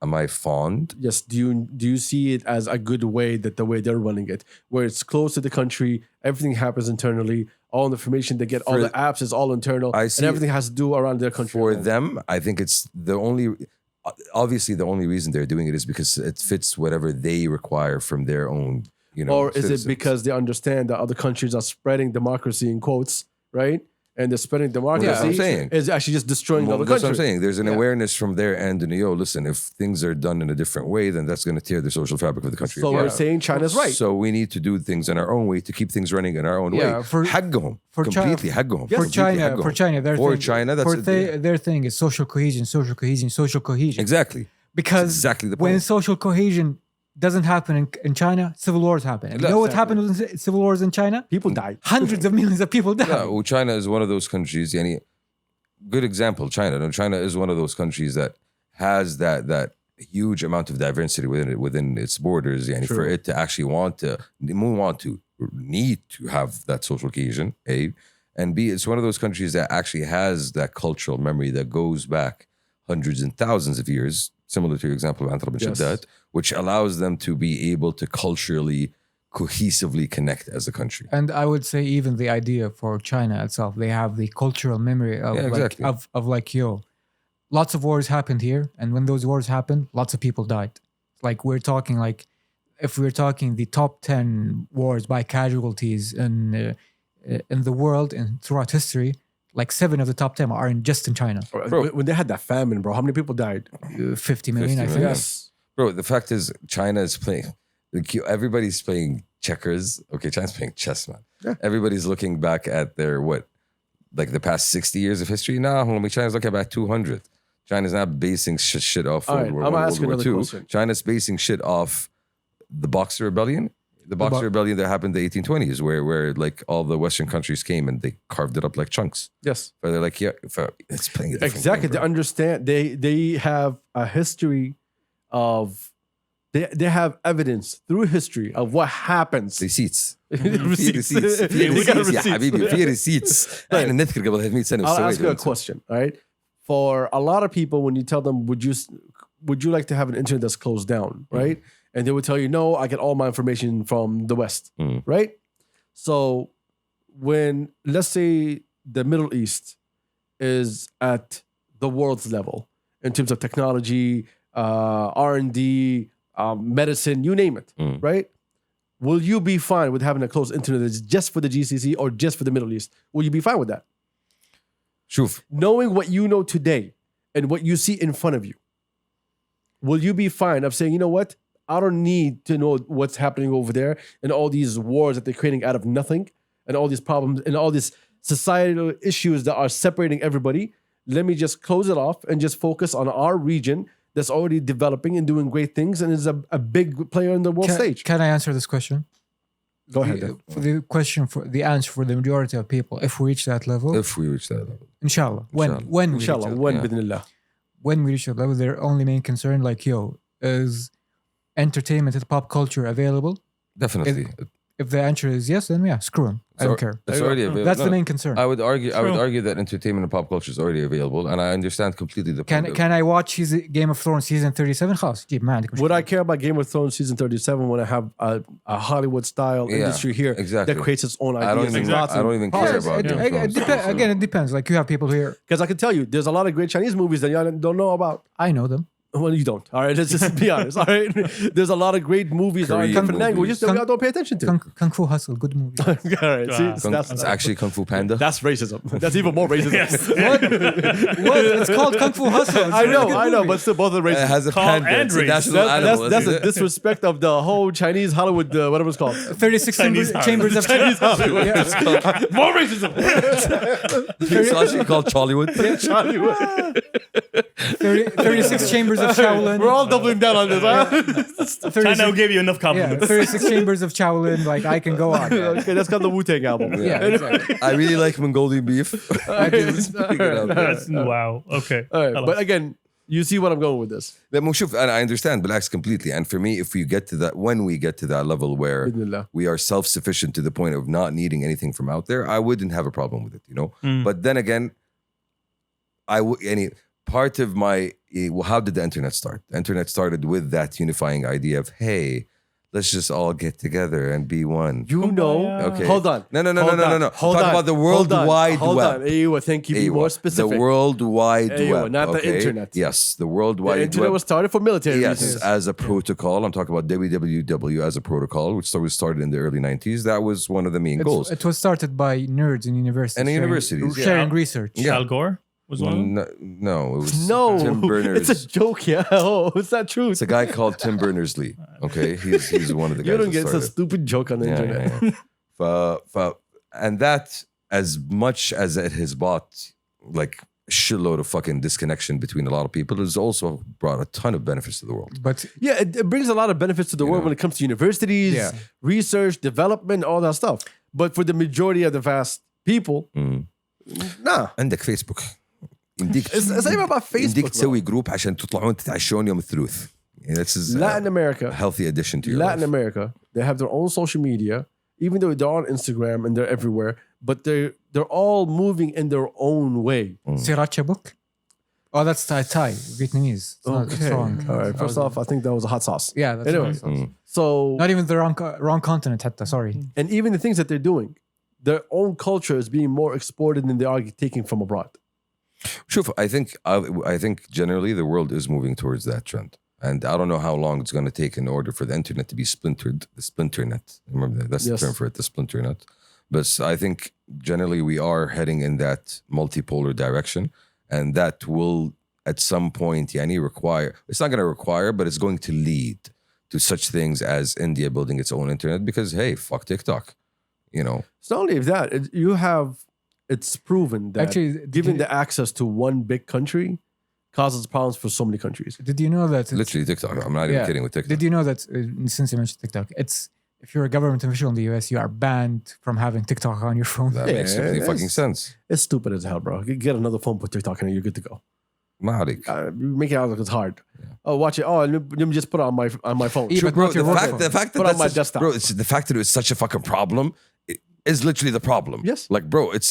Am I fond? Yes. Do you see it as a good way that the way they're running it, where it's close to the country, everything happens internally, all the information they get, all the apps is all internal, I and see everything has to do around their country. For them, I think it's obviously the only reason they're doing it is because it fits whatever they require from their own, Or is citizens. it because they understand that other countries are spreading democracy in quotes, right? And they're spreading democracy. That's what I'm saying. Is actually just destroying the Well, other that's country. what I'm saying. There's an awareness from their end, and listen, if things are done in a different way, then that's going to tear the social fabric of the country. So apart. we're saying China's right. So we need to do things in our own way to keep things running in our own way. حقهم. Completely حقهم. For China, their thing is social cohesion. Exactly. Because That's exactly the when point. social cohesion doesn't happen in China, civil wars happen. And you know what happened with civil wars in China? People died. Hundreds of millions of people died. Yeah, well, China is one of those countries. Good example, China. No, China is one of those countries that has that huge amount of diversity within its borders. For it to actually need to have that social cohesion, A, and B, it's one of those countries that actually has that cultural memory that goes back hundreds and thousands of years, similar to your example of Antarah ibn Shaddad, which allows them to be able to culturally cohesively connect as a country. And I would say even the idea for China itself, they have the cultural memory of exactly. like yo, lots of wars happened here, and when those wars happened, lots of people died. Like we're talking like if we're talking the top 10 wars by casualties in the world and throughout history, like 7 of the top 10 are just in China. Bro, when they had that famine, bro, how many people died? 50 million, 50 I think. million. Yes. Bro, the fact is, China is playing. Everybody's playing checkers. Okay, China's playing chess, man. Yeah. Everybody's looking back at their like the past 60 years of history. Nah, homie, China's looking back 200. China's not basing shit off All right, World I'm War I, gonna ask you World War another II. question. China's basing shit off the Boxer Rebellion. The Boxer Rebellion that happened in the 1820s, where like all the Western countries came and they carved it up like chunks. Yes. But they're like, yeah, it's playing a different Exactly. game, They bro. understand. They have a history of. They have evidence through history of what happens. Receipts. Receipts. في We got receipts يا receipts. حبيبي في receipts. احنا نذكر قبل 100 سنة I'll ask you a وسوينا. question. All right. For a lot of people, when you tell them, would you like to have an internet that's closed down, right? And they would tell you, no, I get all my information from the West, Mm. right? So when, let's say, the Middle East is at the world's level in terms of technology, R&D, medicine, you name it, Mm. right? Will you be fine with having a closed internet that's just for the GCC or just for the Middle East? Will you be fine with that? شوف Knowing what you know today and what you see in front of you, will you be fine of saying, you know what? I don't need to know what's happening over there and all these wars that they're creating out of nothing and all these problems and all these societal issues that are separating everybody. Let me just close it off and just focus on our region that's already developing and doing great things and is a big player in the world stage. Can I answer this question? Go ahead. then. For the question, for the answer for the majority of people, if we reach that level, if we reach that level. inshallah, Inshallah. when we reach Inshallah, that- when yeah. bidnillah. when we reach that level, their only main concern, like yo, is entertainment and pop culture available? Definitely. If the answer is yes, then yeah, screw them. I don't care. It's already available. That's the No, main concern. I would argue True. that entertainment and pop culture is already available, and I understand completely the point. Can I watch Game of Thrones season 37? خلاص جيب ما عندك Would مشكلة. I care about Game of Thrones season 37 when I have a Hollywood style Yeah, industry here exactly. that creates its own I don't ideas? even, and thoughts I don't and even care Yes, about it- Game of Thrones. again, it depends. Like you have people here. Because I can tell you, there's a lot of great Chinese movies that y'all don't know about. I know them. Well, you don't. All right, let's just be honest. All right, there's a lot of great movies that are in Korean different movies. languages that we all don't pay attention to. Kung Fu Hustle, good movie. All right, see, Wow. It's actually Kung Fu Panda. that's racism. That's even more racism. What? It's called Kung Fu Hustle. It's a really good I know, movie. but still both are It racist. has a Call panda. and It's a race. national animal. That's a disrespect of the whole Chinese Hollywood, whatever it's called. 36 Chinese chambers of Chinese Hollywood. More racism. It's actually called Chollywood. Hollywood. 36 chambers of Shaolin. We're all doubling down on this. Huh? 36 China will give you enough yeah, compliments. 36 chambers of Shaolin. Like I can go on. Yeah, Okay, that's called the Wu-Tang album. exactly. I really like Mongolian beef. All That's, wow. Okay. right, but again, you see what I'm going with this. لما شوف I understand بالعكس completely, and for me if we get to that, when we get to that level where Bismillah. we are self-sufficient to the point of not needing anything from out there, I wouldn't have a problem with it, you know. But then again, part of my how did the internet start? The internet started with that unifying idea of, hey, let's just all get together and be one. You know. Okay. Hold on. No. Hold Talk on. about the World Wide Hold Web. on. Ewa, thank you. Be Aywa. more specific. The World Wide Aywa, Web, not the okay? internet. Yes, the World The Wide internet Web. was started for military Yes, reasons. as a protocol. I'm talking about WWW as a protocol, which was started in the early 90s. That was one of the main goals. It was started by nerds in universities. And in sharing- universities, yeah. sharing research. Yeah. Al Gore was one of them. No, it was No, Tim Berners. it's a joke, yeah. Oh, it's not true. It's a guy called Tim Berners-Lee. Okay, he's one of the guys. You don't who get started some it. stupid joke on the internet. And that, as much as it has brought like a shitload of fucking disconnection between a lot of people, has also brought a ton of benefits to the world. But Yeah, it brings a lot of benefits to the world know. when it comes to universities, Yeah. research, development, all that stuff. But for the majority of the vast people, nah. عندك فيسبوك يمديك It's not even about يمديك Facebook. bro. تسوي جروب عشان تطلعون تتعشون يوم الثلاث. This is Latin a America, healthy addition to your Latin life. America, they have their own social media, even though they're on Instagram and they're everywhere, but they're all moving in their own way. Sriracha book. Oh, that's Thai, Vietnamese. It's not, it's Okay. wrong. All right. First off, I think that was a hot sauce. Yeah, that's Anyway. wrong. So, Not even the wrong continent, hatta, sorry. and even the things that they're doing, their own culture is being more exported than they are taking from abroad. Shuf, I think generally the world is moving towards that trend. And I don't know how long it's going to take in order for the internet to be splintered. The splinternet. Remember that? That's Yes. the term for it, the splinternet. But I think generally we are heading in that multipolar direction. And that will at some point require, it's not going to require, but it's going to lead to such things as India building its own internet because, hey, fuck TikTok. You know, It's not only that, it's proven that Actually, giving the access to one big country causes problems for so many countries. did you know that? it's- literally TikTok. I'm not even Yeah. kidding with TikTok. Did you know that since you mentioned TikTok, it's if you're a government official in the US, you are banned from having TikTok on your phone. That Yeah, makes complete it's- fucking sense. It's stupid as hell, bro. Get another phone, put TikTok in it, you're good to go. ما عليك. You make it out like it's hard. Oh, watch it. Oh, let me just put it on my phone. Yeah, True, but bro, not your the work fact, phone. the fact that Put on that's my such- desktop. bro, it's the fact that it's such a fucking problem is literally the problem. Yes. Like, bro, it's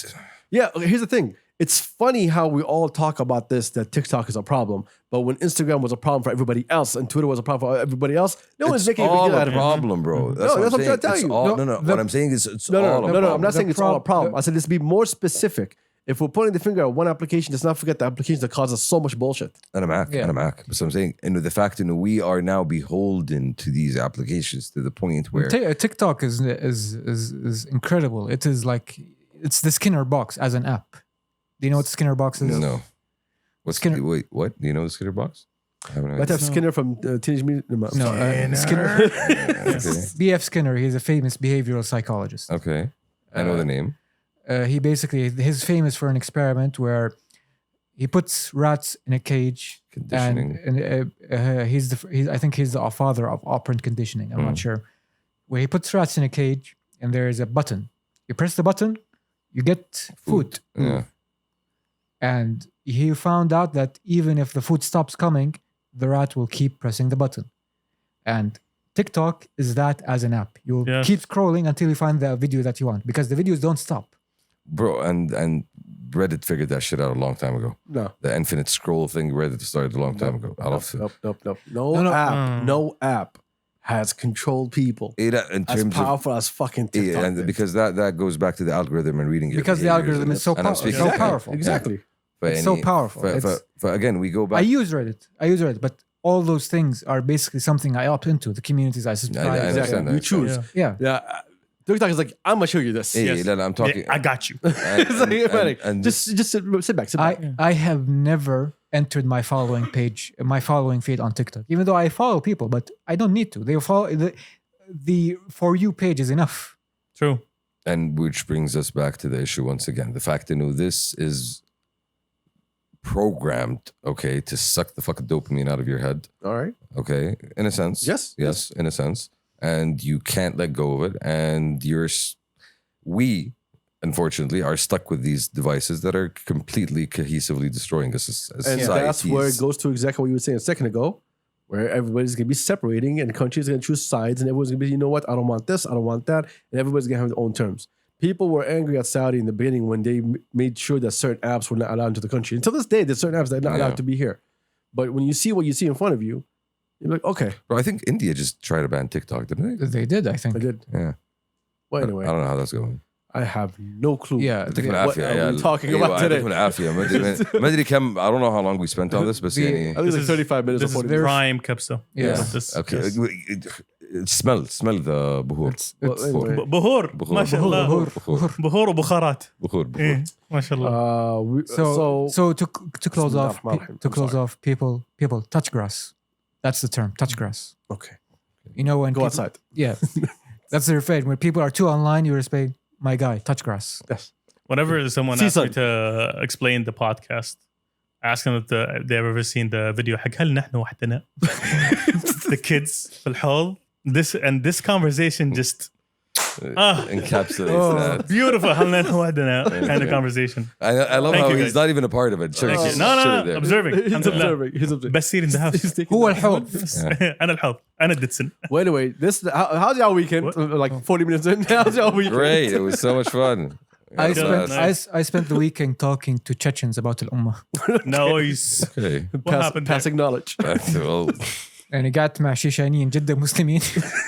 Yeah, okay, here's the thing. It's funny how we all talk about this, that TikTok is a problem, but when Instagram was a problem for everybody else and Twitter was a problem for everybody else, no one's it's making a big all deal out a of it. problem, bro. That's No, what that's what I'm trying to tell It's you. all- No, no. the- What I'm saying is it's No, all a I'm problem. not saying it's all a problem. the- I said let's be more specific. If we're pointing the finger at one application, let's not forget the applications that cause us so much bullshit. And I'm hack. Yeah. And I'm hack. But so I'm saying, the fact that we are now beholden to these applications to the point where TikTok is incredible. It is like it's the Skinner box as an app. Do you know what Skinner box is? no. What's Skinner- Wait, what? Do you know the Skinner box? I haven't Might have No. Skinner from Teenage Mutant. No, Skinner. Okay. B.F. Skinner. He's a famous behavioral psychologist. Okay. I know the name. He basically he's famous for an experiment where he puts rats in a cage Conditioning. and I think he's the father of operant conditioning. I'm not sure. Where he puts rats in a cage and there is a button. You press the button, you get food. Yeah. And he found out that even if the food stops coming, the rat will keep pressing the button. And TikTok is that as an app. You'll Yes. keep scrolling until you find the video that you want because the videos don't stop. Bro, and Reddit figured that shit out a long time ago. No. The infinite scroll thing, Reddit started a long time ago. I love it. Nope. No. No app has controlled people In as terms of powerful as fucking TikTok. and did. because that goes back to the algorithm and reading your Because the behaviors algorithm and- is so, and I'm speaking- so powerful. Exactly. for It's so any- powerful. For again, we go I back. use Reddit, but all those things are basically something I opt into. The communities I subscribe. I to. understand that. You choose. Yeah. Yeah. Yeah. TikTok is like, I'm gonna show you this. Hey, Yes. I'm talking. Yeah, I got you. It's like, and just sit back. I have never entered my following feed on TikTok, even though I follow people, but I don't need to. They follow the For You page is enough. True. And which brings us back to the issue once again. The fact that this is programmed, okay, to suck the fucking dopamine out of your head, All right. okay, in a sense. Yes. in a sense. And you can't let go of it. And we, unfortunately, are stuck with these devices that are completely cohesively destroying us as And societies. that's where it goes to exactly what you were saying a second ago, where everybody's going to be separating and countries are going to choose sides and everyone's going to be, you know what, I don't want this, I don't want that. And everybody's going to have their own terms. People were angry at Saudi in the beginning when they made sure that certain apps were not allowed into the country. Until this day, there's certain apps that are not Yeah. allowed to be here. But when you see what you see in front of you, you're like, okay, Bro, I think India just tried to ban TikTok, didn't they? They did, I think. I did. Yeah. Well, I anyway, don't know how that's going. I have no clue. Yeah. يعطيكم What العافية. are we talking أيوة، about today? يعطيكم العافية. ما أدري كم. I don't know how long we spent on this, but The- يعني. I think it's like 35 minutes or This is 40 very- minutes. prime Kabsa. Yeah. This, Okay. yes. Smell the بخور. Well, anyway, بهور ما شاء الله بهور وبخارات بخور. إيه ما شاء الله. So to close off, Bismillahirrahmanirrahim. to I'm close sorry. off, people touch grass. That's the term, touch grass. Okay. You know when Go people, outside. Yeah, that's their fate. When people are too online, you respect my guy. Touch grass. Yes. Whenever someone See asks me sun. to explain the podcast, ask them if they've ever seen the video حق هل نحن وحدنا the kids في الحوض. This conversation just Encapsulates that. beautiful هل نحن وحدنا kind of conversation. I love Thank how you, he's guys. not even a part of it. Thank you. Just No, chilling no, there. observing. He's الحمد لله. observing. He's observing. بس سير in the house. هو الحوض. أنا الحوض أنا الدتسن. Well, anyway, how's y'all weekend? What? Like 40 minutes in. How's y'all weekend? Great. It was so much fun. I Yeah, spent nice. I spent the weekend talking to Chechens about Al Ummah. Nice. Okay. What happened there? Passing knowledge. Well, يعني قعدت مع شيشانيين جدا مسلمين.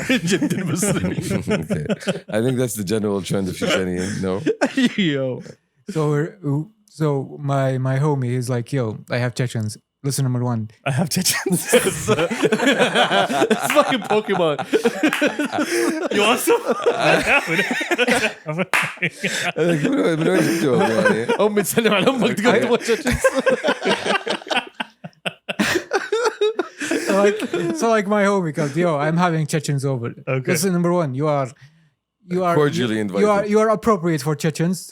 جدا مسلمين. okay. I think that's the general trend of Shishani. No. Yo. So my homie is like, yo, I have Chechens. Listen, number one. I have Chechens. It's fucking Pokemon. You want some? من وين جبتوهم يعني؟ أمي تسلم على أمك تقول تبغى تشتشن. So like my homie goes, yo, I'm having Chechens over. Okay. Listen, number one, you are Cordially invited. You are appropriate for Chechens.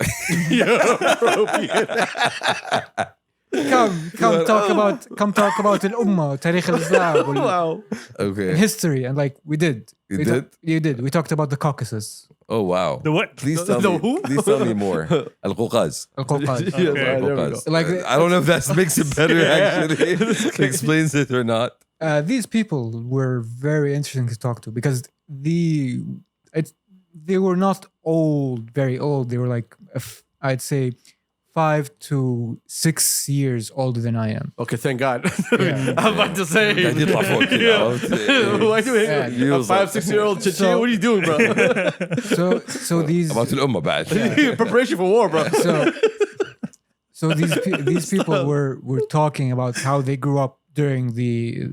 come talk about Al Ummah, Tarikh Al Islam, Wow. Okay. history, and like we did. You did? We talked about the Caucasus. Oh wow. The what? Please The tell me. who? Please tell me more. Al-Quqaz. Al-Qawqaz. Yes, Okay. there we go. Al-Quqaz. Like I don't know if that makes it better actually. Explains it or not. These people were very interesting to talk to because they were not old, very old. They were like, I'd say 5 to 6 years older than I am. Okay, thank God. Yeah. I'm about to say. قاعد يطلع فوق كده. Why do you Yeah. hate a 5-6-year-old chichi? So- What are you doing, bro? So these about الأمة بعد. Preparation for war, bro. so these people were talking about how they grew up during the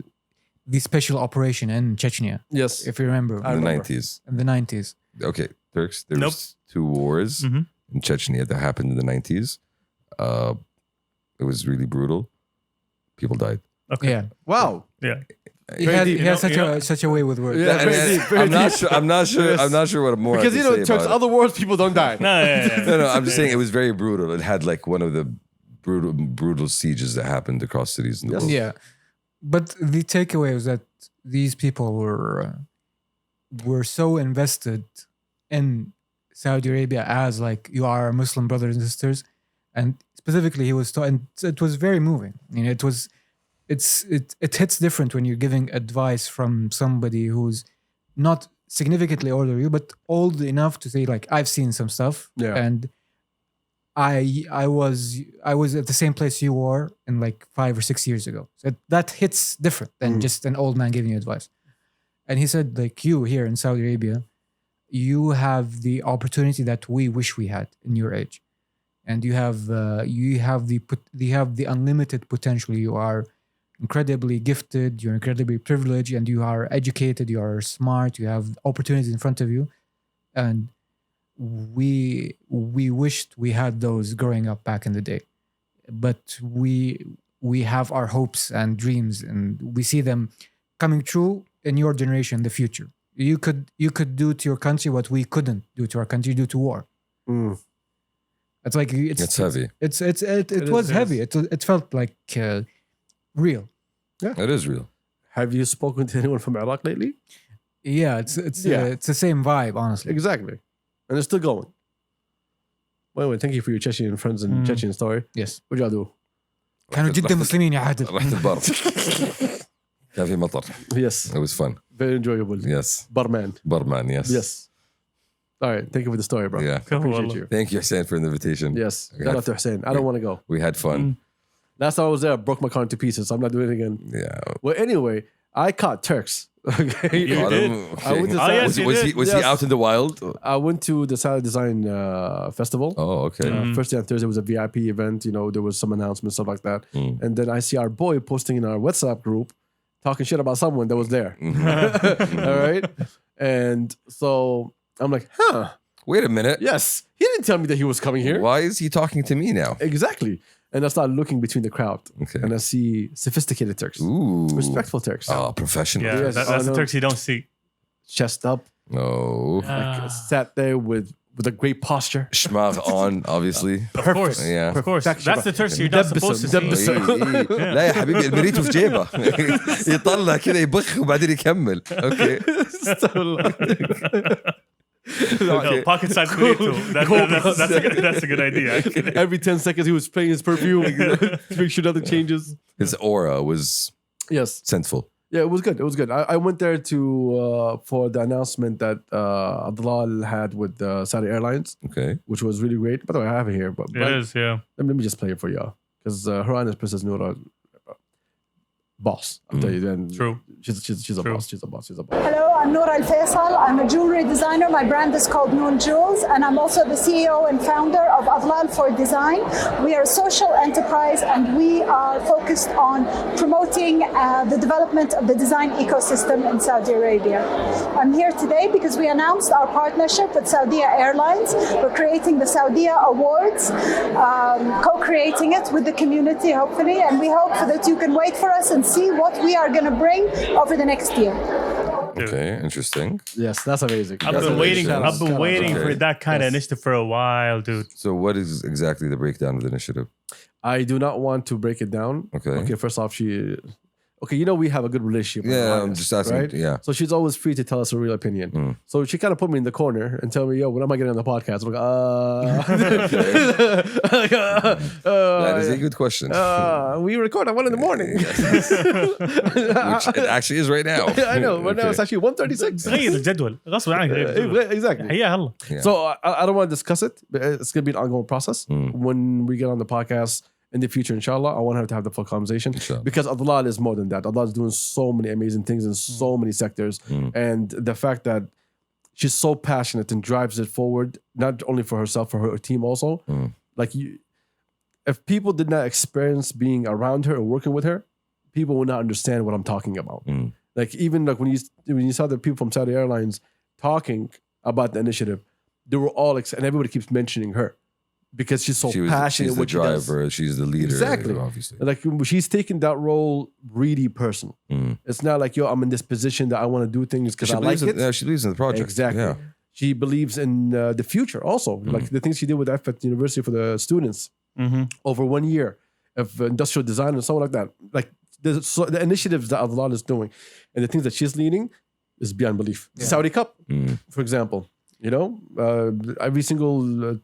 special operation in Chechnya, Yes. if you remember, In the remember. 90s. in the 90s. Okay, Turks. There Nope. was 2 wars Mhm. in Chechnya that happened in the 90s. It was really brutal. People died. Okay. Yeah, Wow. Yeah. he Very had, deep, he had you know- such a way with words. Yeah. Very deep, very I'm not deep. sure. I'm not sure. Yes. I'm not sure what more. Because I you can know, say in Turks, about it. other wars, people don't die. No, yeah. No, I'm just saying it was very brutal. It had like one of the brutal sieges that happened across cities in the world. Yeah, but the takeaway was that these people were so invested in Saudi Arabia as like you are Muslim brothers and sisters, and specifically he was and it was very moving. I mean, it hits different when you're giving advice from somebody who's not significantly older than you, but old enough to say like I've seen some stuff, Yeah. and I was at the same place you were in like 5 or 6 years ago. So that hits different than just an old man giving you advice. And he said, like you here in Saudi Arabia, you have the opportunity that we wish we had in your age, and you have the unlimited potential. You are incredibly gifted. You're incredibly privileged, and you are educated. You are smart. You have opportunities in front of you, and we wished we had those growing up back in the day, but we have our hopes and dreams, and we see them coming true in your generation in the future. You could do to your country what we couldn't do to our country due to war. Mm. It's like It's heavy. it was heavy. It felt like real. It is real. Have you spoken to anyone from Iraq lately? Yeah, Yeah. it's the same vibe, honestly. Exactly. And it's still going. By the way, thank you for your Chechen friends and Chechen story. Yes. What y'all do? كانوا جدا مسلمين يا عادل. رحت البر. كان في مطر. Yes. It was fun. Very enjoyable. Yes. Barman. Barman, yes. Yes. All right. Thank you for the story, bro. Yeah. Appreciate you. Thank you, Hussein, for the invitation. Yes. Okay. Shout out to Hussein. I don't want to go. We had fun. Last time I was there, I broke my car into pieces. So I'm not doing it again. Yeah. Well, anyway, I caught Turks. Okay. You Oh, did? okay. I went to Oh, yes, you was he did. was he Yes. out in the wild? I went to the Saudi Design Festival. Oh, okay. First day on Thursday was a VIP event. You know, there was some announcements, stuff like that. Mm. And then I see our boy posting in our WhatsApp group, talking shit about someone that was there. All right. And so I'm like, huh, Wait a minute. yes. He didn't tell me that he was coming here. Why is he talking to me now? Exactly. And I started looking between the crowd. Okay. And I see sophisticated Turks, Ooh. respectful Turks, Oh, professional. Yeah, Yes, that's I the know. Turks you don't see. chest up, No. sat there with a great posture. Schmag on, obviously. Of course. Yeah. Of course. Perfect. That's the Turks you're not supposed to دبس. see. لا يا حبيبي المريتو في جيبه يطلع كده يبخ وبعدين يكمل اوكي No, pocket size burrito. That's a good idea. Actually. Every 10 seconds, he was spraying his perfume to make sure nothing changes. his aura was Yes. sensible. Yeah, it was good. It was good. I went there to for the announcement that Adhlal had with Saudi Airlines, Okay. which was really great. By the way, I have it here, but It is, yeah. let me just play it for y'all because Her Highness Princess Noura, boss. I'll tell you. And True. She's a True. boss. She's a boss. She's a boss. Hello, I'm Noor Al Faisal. I'm a jewelry designer. My brand is called Noon Jewels, and I'm also the CEO and founder of Adhlal for Design. We are a social enterprise, and we are focused on promoting the development of the design ecosystem in Saudi Arabia. I'm here today because we announced our partnership with Saudia Airlines. We're creating the Saudia Awards, co-creating it with the community, hopefully, and we hope that you can wait for us and see what we are going to bring over the next year. Okay. Interesting. Yes, that's amazing. I've That's been amazing. waiting. Shout out, I've been shout out. waiting Okay. for that kind of Yes. initiative for a while, dude. So, what is exactly the breakdown of the initiative? I do not want to break it down. Okay. Okay. First off, okay, we have a good relationship. with Her Yeah, I'm Highness, just asking. right? Yeah. So she's always free to tell us her real opinion. So she kind of put me in the corner and tell me, "Yo, when am I getting on the podcast?" I'm like, That is a good question. we record at 1 a.m. Which it actually is right now. I know, but now it's Okay. actually 1:36. غير الجدول غصب عنك غير الجدول. Exactly. هيا هلا. Yeah. So I don't want to discuss it. But it's going to be an ongoing process. When we get on the podcast in the future, inshallah, I want her to have the full conversation. Inshallah. Because Adhlal is more than that. Adhlal is doing so many amazing things in so many sectors. And the fact that she's so passionate and drives it forward, not only for herself, for her team also. Like, if people did not experience being around her or working with her, people would not understand what I'm talking about. Like, even like when you saw the people from Saudi Airlines talking about the initiative, they were all and everybody keeps mentioning her because she's so passionate. She's the what she does. driver. She's the leader. Exactly. Obviously. Like, she's taking that role really personal. It's not like, yo, I'm in this position that I want to do things because I like it. Yeah, she believes in the project. Exactly. Yeah. She believes in the future also. Like the things she did with FAT University for the students over 1 year of industrial design and something like that. Like the initiatives that Adhlal is doing and the things that she's leading is beyond belief. The Saudi Cup, for example. Every single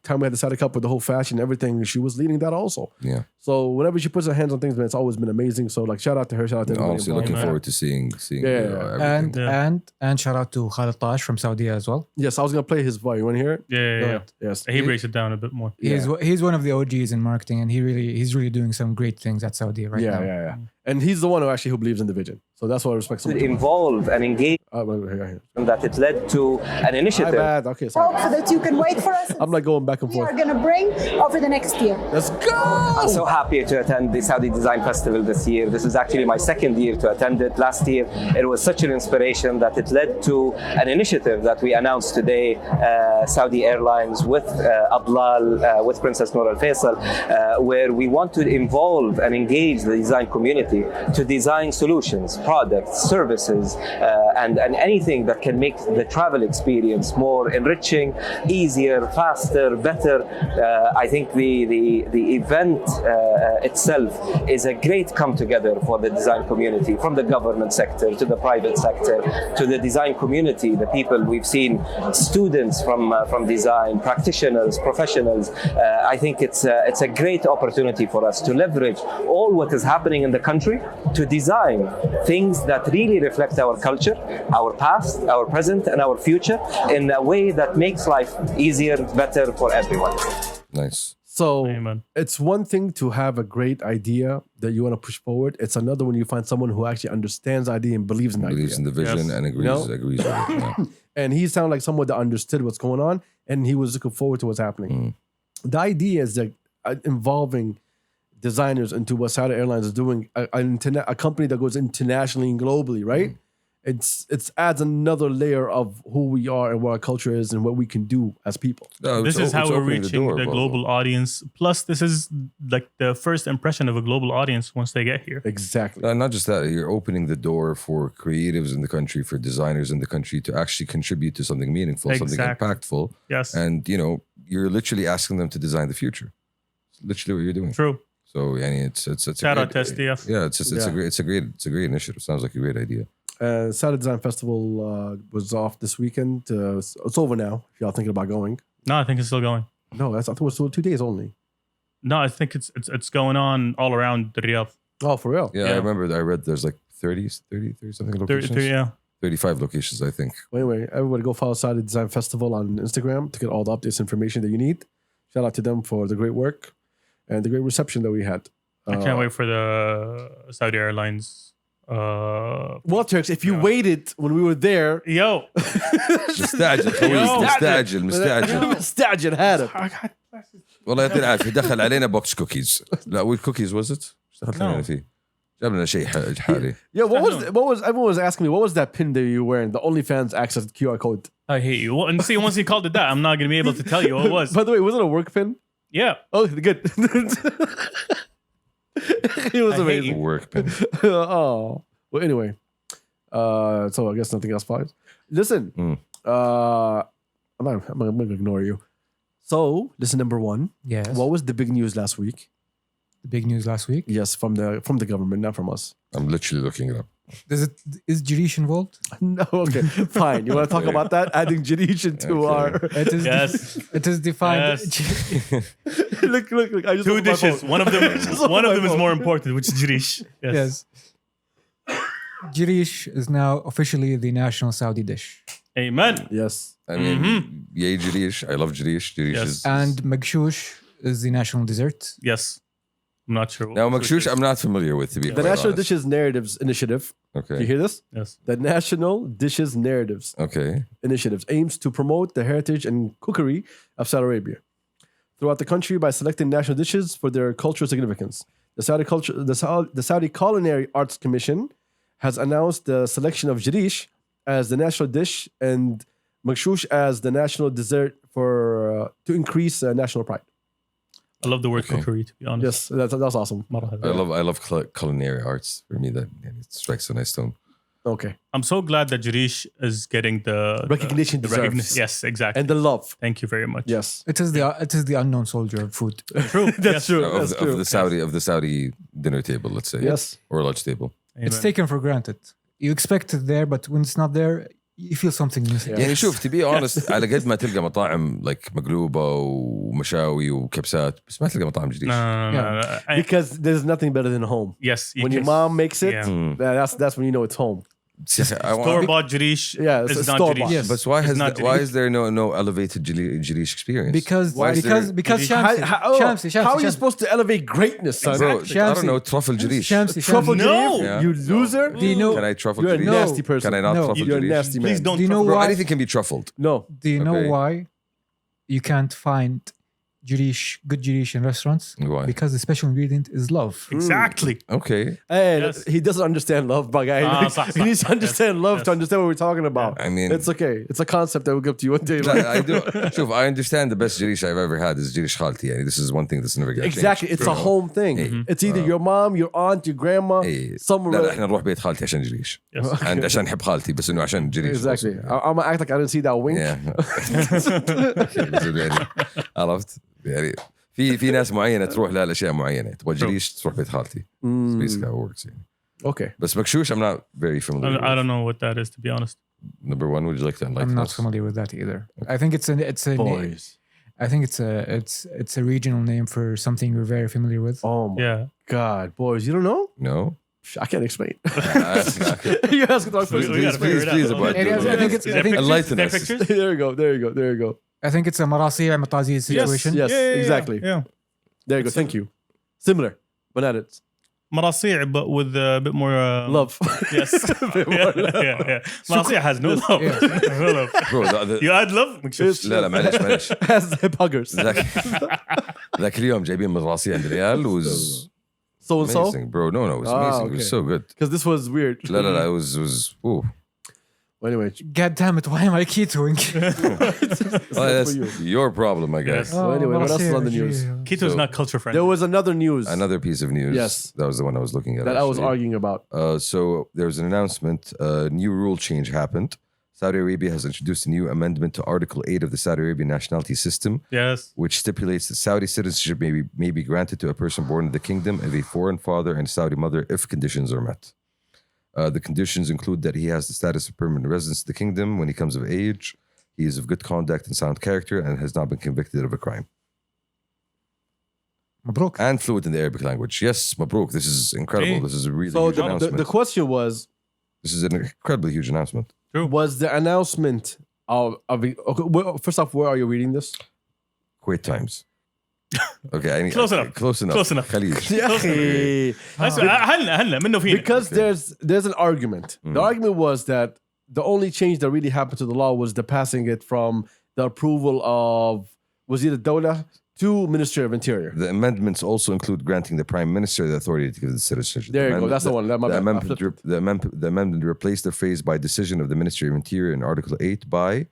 time we had the Saudi Cup with the whole fashion and everything, she was leading that also. Yeah. So whenever she puts her hands on things, man, it's always been amazing. So like, shout out to her, shout out to everybody. Honestly, looking involved. forward to seeing everything. And shout out to Khalid Tash from Saudi as well. Yes, I was gonna play his voice. You want to hear it? Yeah, yeah, Go yeah. ahead. Yes. He breaks it down a bit more. He's one of the OGs in marketing, and he's really doing some great things at Saudi right now. Yeah. And he's the one who believes in the vision. So that's why I respect so much. Involve and engage that it led to an My initiative. bad. Okay, sorry. Hope that you can wait for us. I'm like going back and we forth. are going to bring over the next year. Let's go. I'm so happy to attend the Saudi Design Festival this year. This is actually my second year to attend it. Last year, it was such an inspiration that it led to an initiative that we announced today, Saudi Airlines with Adhlal, with Princess Noor Al Faisal, where we want to involve and engage the design community to design solutions, products, services, and anything that can make the travel experience more enriching, easier, faster, better. I think the event itself is a great come together for the design community, from the government sector to the private sector to the design community, the people we've seen, students from design, practitioners, professionals. I think it's a great opportunity for us to leverage all what is happening in the country to design things that really reflect our culture, our past, our present, and our future in a way that makes life easier, better for everyone. Nice. So Amen. it's one thing to have a great idea that you want to push forward. It's another when you find someone who actually understands the idea and believes in the Believes in idea. the vision Yes. and agrees with it. Yeah. And he sounded like someone that understood what's going on and he was looking forward to what's happening. The idea is that involving designers into what Saudi Airlines is doing, a company that goes internationally and globally, right? It's adds another layer of who we are and what our culture is and what we can do as people. No, This it's is how it's we're opening reaching door, the bro. global audience. Plus, this is like the first impression of a global audience once they get here. Exactly. Not just that, you're opening the door for creatives in the country, for designers in the country to actually contribute to something meaningful, something Exactly. impactful. Yes. And, you're literally asking them to design the future. It's literally what you're doing. True. So, it's Shout a out great, to SDF. Yeah, it's a great initiative. Sounds like a great idea. Saudi Design Festival was off this weekend. It's over now. If y'all thinking about going, No, I think it's still going. no, I think it was still 2 days only. No, I think it's going on all around the Riyadh. Oh, for real? Yeah, I Yeah. remember I read there's like 30 something locations. Yeah. 35 locations, I think. Well, anyway, everybody go follow Saudi Design Festival on Instagram to get all the updates, information that you need. Shout out to them for the great work and the great reception that we had. I can't wait for the Saudi Airlines. Well, Turks, if you waited when we were there, Yo, مستعجل خويك مستعجل مستعجل هذا. والله يعطيه العافيه دخل علينا بوكس كوكيز لا ويت كوكيز واز ات دخلت علينا فيه جاب لنا شيء حالي. Yeah, what was everyone was asking me, what was that pin that you were wearing? The OnlyFans access QR code. I hate you. And see, once you called it that, I'm not going to be able to tell you what it was. By the way, was it a work pin? Yeah. Oh, good. It was I hate amazing. Work pen. Oh, well, anyway. So I guess nothing else applies. Listen, I'm going to ignore you. So, listen, number one. Yes. What was the big news last week? The big news last week. Yes, from the government, not from us. I'm literally looking it up. Is Jareesh involved? No, okay, fine. You want to talk about that? Adding Jareesh into our. Yes. It is defined. Yes. Look! I just Two opened my dishes. phone. One of them. opened One of my them is phone. more important, which is Jareesh. Yes. Jareesh is now officially the national Saudi dish, Amen. Yes. I mean, yay Jareesh. I love Jareesh. Jareesh Yes. is... and Magshush is the national dessert. Yes. I'm not sure. Now, Makshush, I'm not familiar with, to be The quite National honest. Dishes Narratives Initiative. Do Okay. you hear this? Yes. The National Dishes Narratives Okay. Initiatives aims to promote the heritage and cookery of Saudi Arabia throughout the country by selecting national dishes for their cultural significance. The Saudi Culinary Arts Commission has announced the selection of Jareesh as the national dish and Makshush as the national dessert for to increase national pride. I love the word cookery, to be honest. Yes, that's awesome. I love culinary arts. For me, that it strikes a nice tone. Okay, I'm so glad that Jareesh is getting the Recognition deserves. Yes, exactly. and the love. Thank you very much. Yes, It is the unknown soldier of food. True. that's true. Of, That's the, true. of the Saudi dinner table, let's say. Yes. Or lunch table. It's taken for granted. You expect it there, but when it's not there, you feel something missing. يعني شوف to be honest على قد ما تلقى مطاعم like مقلوبة ومشاوي وكبسات بس ما تلقى مطاعم جديد. No. Because there's nothing better than home. Yes. When your mom makes it, Yeah. that's when you know it's home. Store-bought Jareesh Yeah, it's is a not store-bought. Jareesh. Yes. But why not why Jareesh. is there no elevated Jareesh experience? Because Why is there- Shamsi, Shamsi, How are you Shamsi. supposed to elevate greatness, son? Bro, I Shamsi. don't know truffle Jareesh. Shamsi, Truffle Shamsi. No. Jareesh? Yeah. You loser. Do you know? Can I truffle You're a Jareesh? nasty person. Can I not No. truffle You're a Jareesh? nasty man. Please don't. Do you know Bro, why? anything can be truffled. No. Do you know Okay. why you can't find good Jareesh in restaurants? Why? Because the special ingredient is love. Exactly. Okay. Hey, Yes. he doesn't understand love, my guy. He needs to understand love to understand what we're talking about. I mean- it's okay. It's a concept that will give to you one day. I do. شوف, I understand the best Jareesh I've ever had is Jareesh Khalti. Yani, this is one thing that's never going to change. Exactly. It's a home thing. It's either your mom, your aunt, your grandma, إيه. somewhere. لا احنا نروح بيت خالتي عشان جريش. Yes. And عشان نحب خالتي بس انه عشان جريش. Exactly. I'm gonna act like I didn't see that wink. يعني عرفت؟ يعني في ناس معينة تروح لها لأشياء معينة. تبغى جريش تروح بيت خالتي. It's basically how it works. يعني. Okay. بس مكشوش I'm not very familiar. I don't know what that is, to be honest. Number one, would you like to enlighten I'm not us? familiar with that either. I think it's a Boys. I think it's a regional name for something you're very familiar with. Oh my Yeah. God, boys, you don't know? No. I can't explain. Okay. You ask the dog We first. gotta figure it out. please, about It is- I think it's- Is there I think- pictures? Enlighten Is there us. pictures? There you go. I think it's a Marasiya Matazi situation. Yes, exactly. Yeah. There you go. Thank you. Similar, but not it. Marasiع, but with a bit more Love. Yes. yeah. Marasiع has no love. No love. Bro, You add love? لا معلش Has hip huggers. ذاك اليوم جايبين من راسي عند الريال was So and so. amazing, bro. No, it was amazing. It okay. was so good. Because this was weird. لا it was ooh. Well, anyway, God damn it! Why am I ketoing? Well, that's for you. your problem, I guess. Yes. Well, anyway, what else is on the news? Keto is So- not culture friendly. There was another news Another piece of news. Yes. That was the one I was looking at. that I was actually. arguing about. So there was an announcement. A new rule change happened. Saudi Arabia has introduced a new amendment to Article 8 of the Saudi Arabian nationality system, Yes. which stipulates that Saudi citizenship may be granted to a person born in the kingdom of a foreign father and Saudi mother if conditions are met. The conditions include that he has the status of permanent residence in the kingdom when he comes of age, he is of good conduct and sound character, and has not been convicted of a crime. مبروك. and fluent in the Arabic language. Yes, mabruk. This is incredible. Hey. This is a really So huge announcement. the question was, This is an incredibly huge announcement. was the announcement of okay, first off, where are you reading this? Kuwait Times. Okay, I need, Close enough. Close enough. Close enough. Khalid. هلا منه فينا. Because there's an argument. The argument was that the only change that really happened to the law was the passing it from the approval of Wazir al-Dawla to Ministry of Interior. The amendments also include granting the Prime Minister the authority to give the citizenship. There you go. That's the one. My bad. The amendment replaced the phrase by decision of the Ministry of Interior in Article 8 by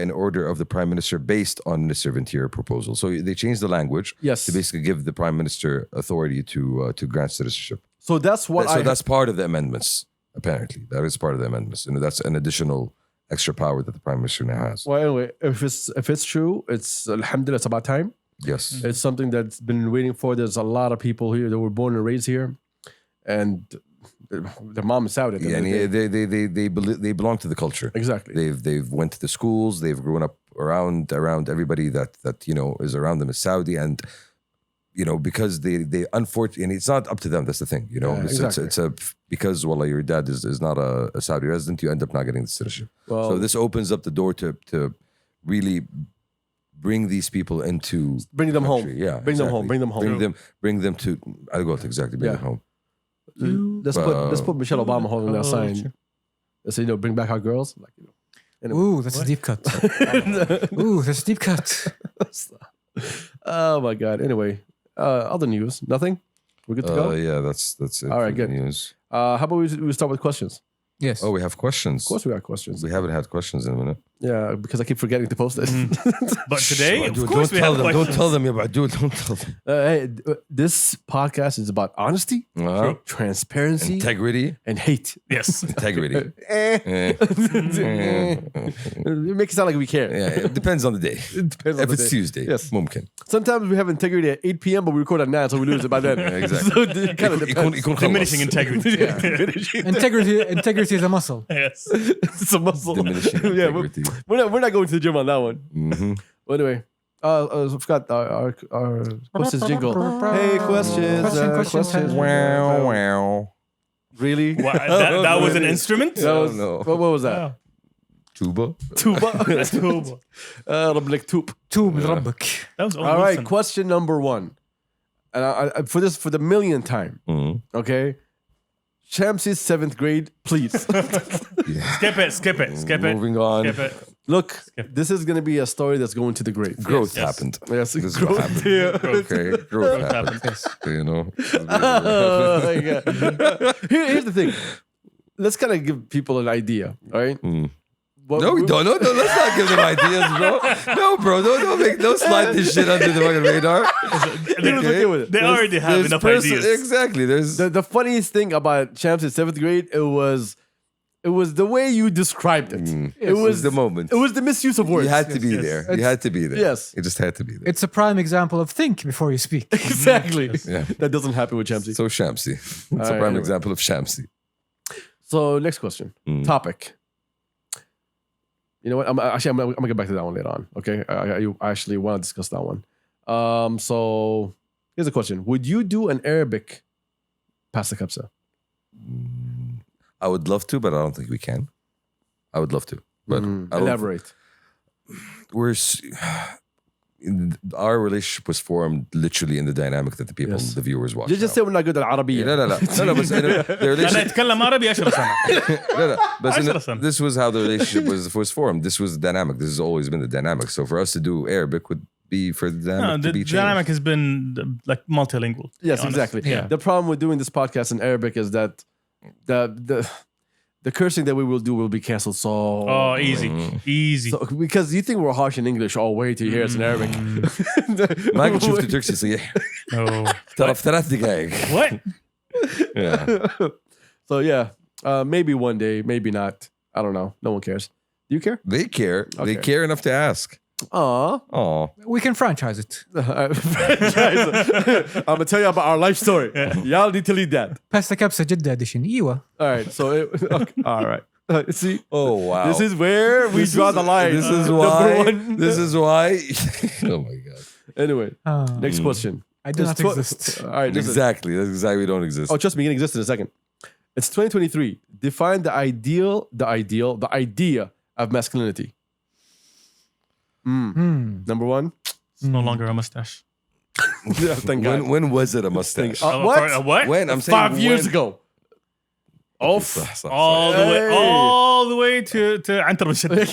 an order of the Prime Minister based on Minister of Interior proposal. So they changed the language Yes. to basically give the Prime Minister authority to grant citizenship. So that's what That's part of the amendments, apparently. That is part of the amendments. And that's an additional extra power that the Prime Minister now has. Well, anyway, if it's true, it's alhamdulillah, it's about time. Yes. It's something that's been waiting for. There's a lot of people here that were born and raised here, and their mom is out at the Yeah, end and of the day. they belong to the culture. Exactly. They've went to the schools. They've grown up around everybody that you know is around them is Saudi, and you know because they unfortunately it's not up to them. That's the thing. You know, Yeah, exactly. it's a because wallah your dad is not a Saudi resident. You end up not getting the citizenship. Well, So this opens up the door to really bring these people into bring them home. country. Yeah, Bring them home. exactly. Bring them home. Bring them to. I'll go to exactly bring Yeah. them home. Let's put Michelle Obama holding that sign. Let's say, bring back our girls. Like, Ooh, that's a deep cut. Ooh, that's a deep cut. Oh my God. Anyway, other news. Nothing. We're good to go. Yeah, that's it. All right, for the good. News. How about we start with questions? Yes. Oh, we have questions. Of course, we got questions. We haven't had questions in a minute. Yeah, because I keep forgetting to post it. But today, Shh, of dude, course, don't we tell have them. Don't questions. tell them. Yeah, dude, don't tell them. Hey, this podcast is about honesty, transparency, Integrity. and hate. Yes. Integrity. You make it sound like we care. Yeah, it depends on the day. It depends on If the it's day. Tuesday, Yes. ممكن. Sometimes we have integrity at 8 p.m., but we record at 9, so we lose it by then. exactly. So it kind of depends. يكون خلص. Diminishing integrity. Integrity is a muscle. Yes. It's a muscle. Diminishing Yeah, integrity. we're not going to the gym on that one. Mhm. But anyway, I forgot our questions jingle. Hey, questions. Questions. Wow, wow. Really? Wow, that was an instrument? That was, no. what was that? Wow. Tuba. Tuba. Tuba. رب لك توب. توب لربك. That was All right, question number 1. And I for the millionth time, Mhm. okay? Shamsi's 7th grade, please. Skip it. Moving on. Skip it. Look, this is going to be a story that's going to the grave. Growth Yes. happened. Yes, This is growth. what happened. Yeah. Okay, growth happened. You know. Oh my God. Here's the thing. Let's kind of give people an idea, all right? What- No, we don't. No, let's not give them ideas, bro. No, bro. Don't slide this shit under the fucking radar. He was okay with it. They already have There's enough ideas. Exactly. There's The funniest thing about Champs in 7th grade, it was the way you described it. It was the moment. It was the misuse of words. You had to be there. You had to be there. Yes. You just had to be there. It's a prime example of think before you speak. Exactly. Yeah. That doesn't happen with Champsy. So Shamsi. It's a right, prime anyway. example of Shamsi. So next question. Topic. You know what? I'm gonna get back to that one later on. Okay. I actually want to discuss that one. So here's a question. Would you do an Arabic pasta kabsa? I would love to, but I don't think we can. I would love to. But I don't- Elaborate. our relationship was formed literally in the dynamic that the people, Yes. the viewers watch. You just now. say we're not good at Arabic. لا لا لا لا لا بس the أنا relationship أتكلم عربي 10 سنة. لا لا بس 10 سنة. this was how the relationship was formed. This was the dynamic. This has always been the dynamic. So for us to do Arabic would be for the dynamic No, to the be changed. dynamic has been like multilingual. to be Yes, honest. exactly. Yeah. The problem with doing this podcast in Arabic is that the cursing that we will do will be canceled. So, Oh, easy. so because you think we're harsh in English all way till you hear us in Arabic. ما قد شفت تركي صحيح Oh. ترى في 3 دقائق. What? Yeah. So yeah, maybe one day, maybe not. I don't know. No one cares. Do you care? They care. They Okay. care enough to ask. Aw. Oh. We can franchise it. I'm gonna tell you about our life story. Y'all need to lead that. Pasta Kabsa Jeddah edition. ايوه. All right. So okay. All right. See, Oh wow. this is where we draw the line. This is Number why. one. This is why. Oh my god. Anyway, next Mm. question. I do not exist. All right, listen. Exactly. That's exactly we don't exist. Oh, trust me, you're gonna exist in a second. It's 2023. Define the idea of masculinity. Number one. It's no longer a mustache. Yeah, thank God. When was it a mustache? What? What? When? I'm saying 5 years when- ago. Off. All the way to Antarah ibn Shaddad.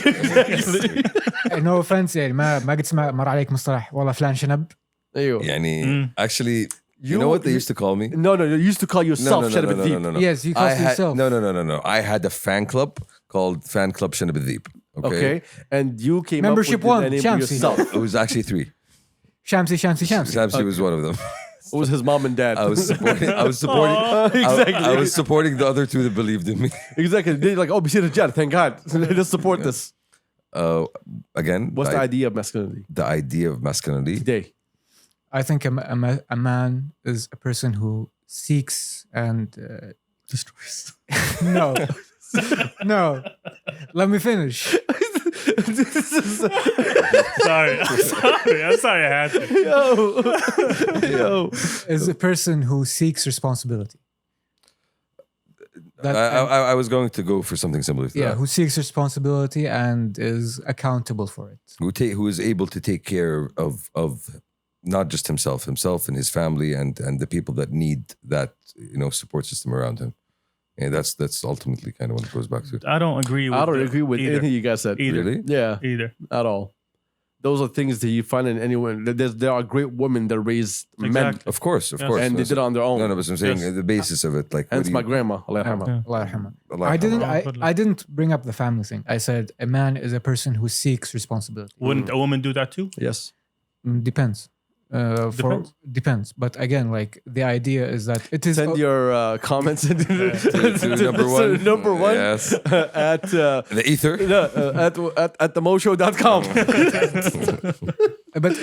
No offense يعني ما قد مر عليك مصطلح والله فلان شنب. ايوه. يعني actually, you know what they used to call me? No, you used to call yourself Shanab al-Deep. no. Yes, you call yourself. No. I had a fan club called Fan Club Shanab al-Deep. Okay. And you came Membership up with one, the name Shamsi. yourself. It was actually 3. Shamsi. Shamsi was one of them. It was his mom and dad. I was supporting Exactly. I was supporting the other 2 that believed in me. Exactly. They're like, oh, we see the jet. Thank God. Let's support this. Again, What's the idea of masculinity? The idea of masculinity. Today. I think a man is a person who seeks and Destroys. no. Let me finish. Sorry. I'm sorry I had to. Yo. Is a person who seeks responsibility. I was going to go for something similar to Yeah, that. who seeks responsibility and is accountable for it. Who is able to take care of not just himself and his family and the people that need that support system around him. And that's ultimately kind of what it goes back to. I don't agree with I don't agree with either. anything you guys said. Either. Really? Yeah, Either. at all. Those are things that you find in anyone. There are great women that raise men, Exactly. Of course. Yes. And and they did it on their own. No, but I'm saying Yes. the basis of it, like Hence my grandma. Allah yarhamha. Yeah. Allah yarhamha. Allah I didn't. yarhamha. I didn't bring up the family thing. I said a man is a person who seeks responsibility. Wouldn't a woman do that too? Yes. Depends. Depends. But again, like the idea is that it is. Send your comments to number one. Number one Yes. at The ether. at themoshow.com. but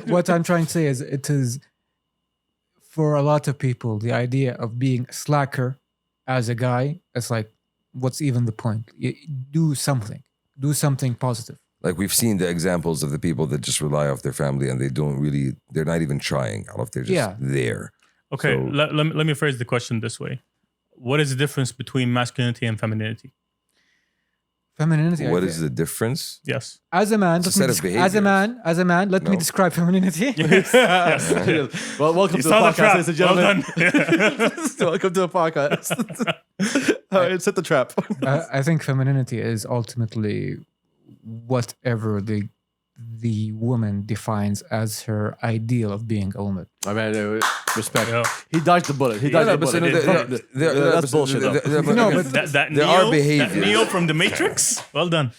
what I'm trying to say is it is for a lot of people the idea of being a slacker as a guy. It's like, what's even the point? Do something positive. Like we've seen the examples of the people that just rely off their family and they're not even trying. They're just there. Okay, So- let me phrase the question this way. What is the difference between masculinity and femininity? Femininity. What is the difference? Yes. As a man, It's a set of as a man, let me No. describe femininity. Well, welcome You to the saw the podcast, trap. ladies and Well gentlemen. done. Welcome to the podcast. All right, set the trap. I think femininity is ultimately whatever the woman defines as her ideal of being a woman. I mean, respect. Yeah. He dodged the bullet. He dodged the bullet. That's bullshit. though. No, but That There are Neo, behaviors. that Neo from the Matrix. Well done.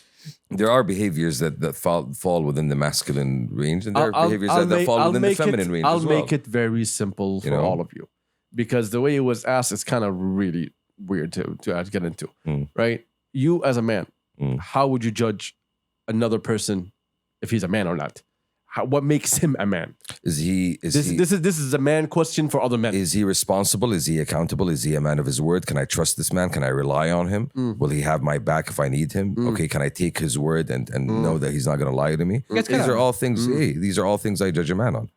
There are behaviors that fall within the masculine range, and there are behaviors that fall within the feminine range I'll as well. make it very simple for know? all of you, because the way it was asked is kind of really weird to get into. Right? You as a man, how would you judge another person if he's a man or not? What makes him a man? This is a man question for other men. Is he responsible? Is he accountable? Is he a man of his word? Can I trust this man? Can I rely on him? Will he have my back if I need him? Okay, can I take his word and know that he's not going to lie to me? Yes, These can. are all things. Hey, these are all things I judge a man on.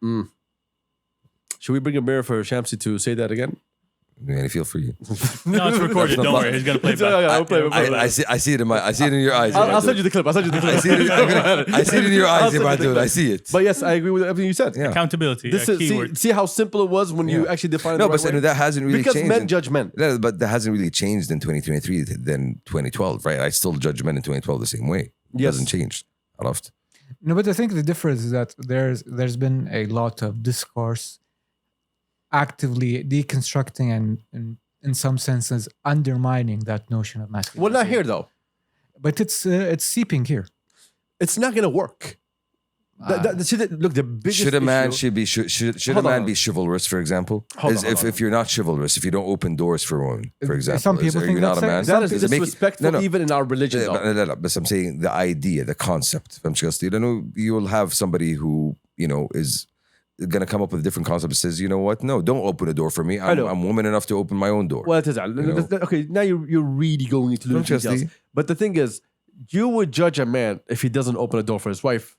Should we bring a mirror for Shamsi to say that again? Man, feel free. No, it's recorded. Don't worry. He's going to play it back. I'll play it. I see it in your eyes. I'll send you the clip. I see it in your eyes, dude. I see it. But yes, I agree with everything you said. Yeah. Accountability. This a is keyword. see how simple it was when you actually define No, it. but that hasn't really because changed. men judge men. No, but that hasn't really changed in 2023 than 2012, right? I still judge men in 2012 the same way. It Yes. hasn't changed. Aloft. No, but I think the difference is that there's been a lot of discourse actively deconstructing and in some senses undermining that notion of masculinity. Well, not here though. But it's seeping here. It's not gonna work. Look, the biggest Should a man issue- should a Hold man on. be chivalrous, for example? Hold on. If you're not chivalrous, if you don't open doors for women, for example, Some people are think you not a that's man? that is Does it make- disrespectful No, no. even in our religion. Yeah, though. but I'm saying the idea, the concept. You will have somebody who is going to come up with a different concept that says, you know what? No, don't open a door for me. know. I'm woman enough to open my own door. Well, it is. Okay, now you're really going into the Don't details. just But the thing is, you would judge a man if he doesn't open a door for his wife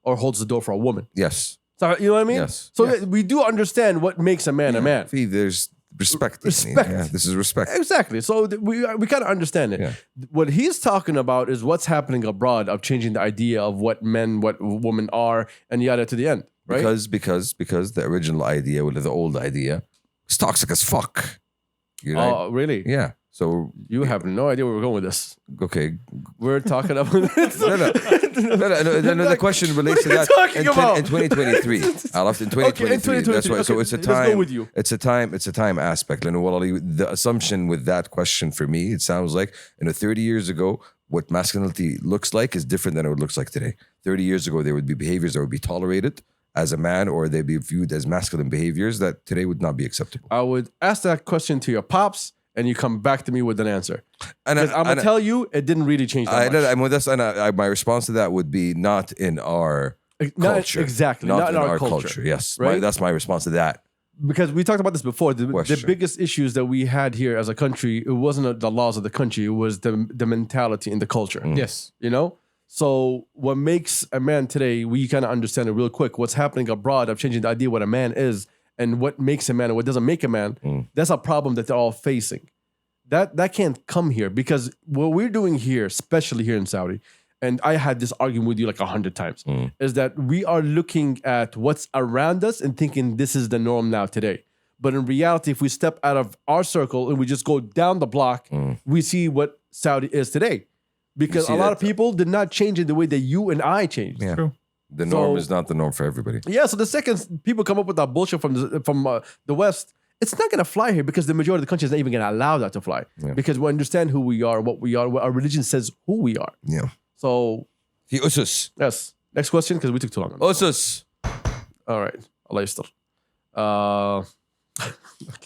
or holds the door for a woman. Yes. So you know what I mean? Yes. So Yes. we do understand what makes a man a man. See, there's respect. Respect. Yeah, this is respect. Exactly. So we kind of understand it. Yeah. What he's talking about is what's happening abroad of changing the idea of what men, what women are, and yada to the end. Right? Because the original idea, or the old idea, is toxic as fuck. You know? Oh, really? Yeah. So You have no idea where we're going with this. okay. We're talking about No. The question relates to What are you that. talking about? In 2023, I left in 2023. Okay, in 2023. That's why. So Okay, it's a let's go time. with you. It's a time aspect. And the assumption with that question for me, it sounds like 30 years ago, what masculinity looks like is different than it looks like today. 30 years ago, there would be behaviors that would be tolerated as a man, or they'd be viewed as masculine behaviors that today would not be acceptable. I would ask that question to your pops, and you come back to me with an answer. And Because I'm gonna tell you, it didn't really change that much. my response to that would be not in our Not culture. exactly, not in our culture. Yes, Right? that's my response to that. Because we talked about this before. The Question. biggest issues that we had here as a country, it wasn't the laws of the country, it was the mentality and the culture. Yes. You know? So what makes a man today, we kind of understand it real quick. What's happening abroad of changing the idea what a man is and what makes a man and what doesn't make a man, that's a problem that they're all facing. That can't come here because what we're doing here, especially here in Saudi, and I had this argument with you like 100 times, is that we are looking at what's around us and thinking this is the norm now today. But in reality, if we step out of our circle and we just go down the block, we see what Saudi is today. Because see a lot that- of people did not change in the way that you and I changed. Yeah. True. The norm So- is not the norm for everybody. Yeah, so the second people come up with that bullshit from the West, it's not going to fly here because the majority of the country is not even going to allow that to fly. Yeah. Because we understand who we are, what our religion says who we are. Yeah. So, في أسس. yes. Next question because we took too long. أسس. All right. الله يستر.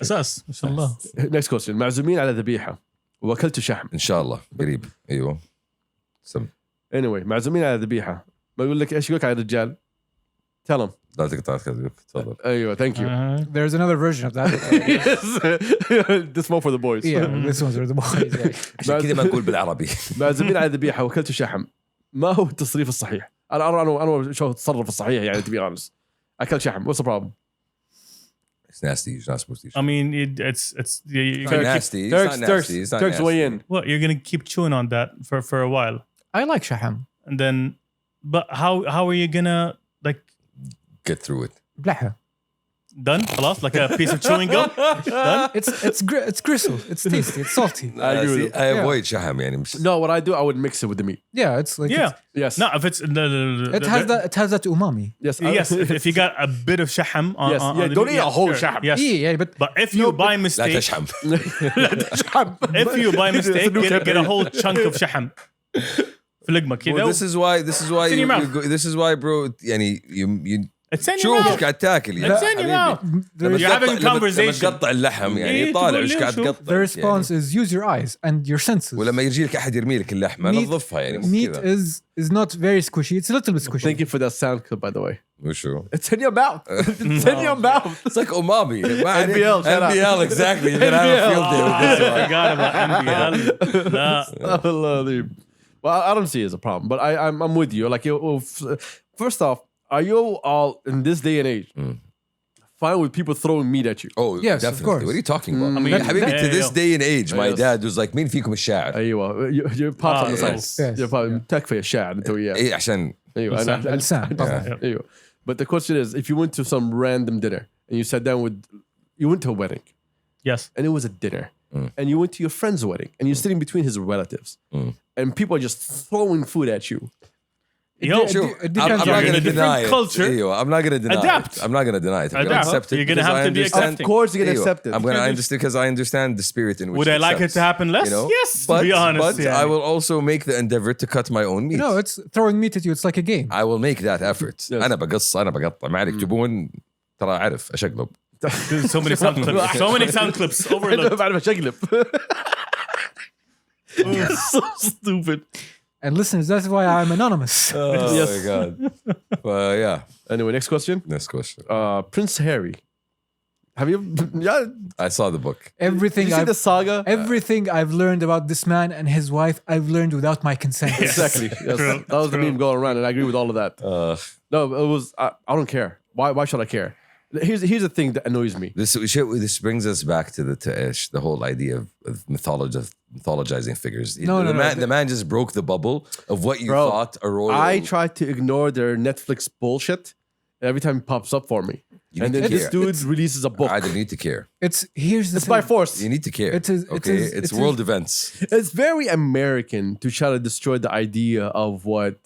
اساس ما شاء الله. Next question. معزومين على ذبيحة وأكلت شحم. إن شاء الله قريب. أيوه. سم. Anyway, معزومين على ذبيحة. بقول لك ايش يقولك على الرجال؟ Tell them. لا تقطع كذبك. تفضل. ايوه, thank you. There's another version of that. Yes. This one for the boys. Yeah, this one's for the boys. Yeah. عشان كذا ما نقول بالعربي. معزومين على ذبيحة وأكلت شحم. ما هو التصريف الصحيح؟ أنا شو التصرف الصحيح يعني to be honest. أكلت شحم. What's the problem? It's nasty. You're not supposed to. I mean, it's It's not nasty. It's Turks, not nasty. It's not Turks nasty. weigh in. what you're gonna keep chewing on that for a while, I like shaham. and then, but how are you gonna like Get through it. بلحة. done? خلاص, like a piece of chewing gum. Done. It's gristle. It's tasty. It's salty. I agree with I avoid شحم يعني مش. No, what I do, I would mix it with the meat. Yeah, it's like Yeah. Yes. No, if it's it has that umami. Yes. Yes, if you got a bit of shaham on, Yes, on yeah, the don't meat, eat a whole sure. shaham. Yes. Yeah, but But if you by لا mistake, تشحم. if you by mistake get a whole chunk of shaham في لقمة كذا. Well, this is why in your mouth. this is why bro يعني you It's in your شوف ايش mouth. قاعد تاكل يعني It's in your mouth. لما You're having a تقطع- لما conversation. تقطع اللحم يعني إيه، طالع تقول ايش ليه قاعد شو؟ تقطع the response يعني. is use your eyes and your senses. ولما يجي لك احد يرمي لك اللحمه Meat- نظفها يعني مو Meat كذا. is not very squishy. It's a little bit squishy. Thank you for that sound clip, by the way. وشو؟ It's in your mouth. It's in your mouth. It's like umami. NBL, shut up. NBL, exactly. You're gonna have a field day with this I one. forgot about NBL. لا. Allah. Well, I don't see it as a problem, but I'm with you. Like, first off, are you all in this day and age fine with people throwing meat at you? Oh, Yes, of definitely. course. What are you talking about? I mean, يا حبيبي, to this yeah. day and age, my Yes. dad was like, مين فيكم الشاعر؟ ايوه, your pops on the side. yes. Yes. Your pops, تكفي الشاعر انت وياه. ايه عشان ايوه لسان طبعا. ايوه. But the question is, if you went to some random dinner and you sat down you went to a wedding Yes. and it was a dinner and you went to your friend's wedding and you're sitting between his relatives and people are just throwing food at you. Yo, Sure. it I'm depends not on going to a different deny it. culture. ايوه, I'm not going to deny Adapt. it. I'm not going to deny it. I'm going to Adapt. accept it. You're gonna because have I to be understand- accepting. Of course you're going to ايوه, accept it. I'm going to understand because I understand the spirit in which Would I it like it accepts, to happen less? you know? Yes, But, to be honest. but yeah. I will also make the endeavor to cut my own meat. No, it's throwing meat at you. It's like a game. I will make that effort. Yes. أنا بقطع ما عليك تبون ترى أعرف أشقلب. So many sound clips. So many sound clips. Overlooked. بعرف اشقلب. So stupid. And listeners, that's why I'm anonymous. Oh Yes. my god. Yeah. Anyway, next question. Next question. Prince Harry. Have you? Yeah. I saw the book. Everything Did you see the saga? everything I've learned about this man and his wife, I've learned without my consent. Exactly. Yes. True, That was the true. meme going around, and I agree with all of that. No, it was. I don't care. Why should I care? Here's the thing that annoys me. This brings us back to the whole idea of mythologizing figures. The man just broke the bubble of what you thought a royal. I try to ignore their Netflix bullshit every time it pops up for me. And then this dude releases a book. I don't need to care. It's by force. You need to care. It's world events. It's very American to try to destroy the idea of what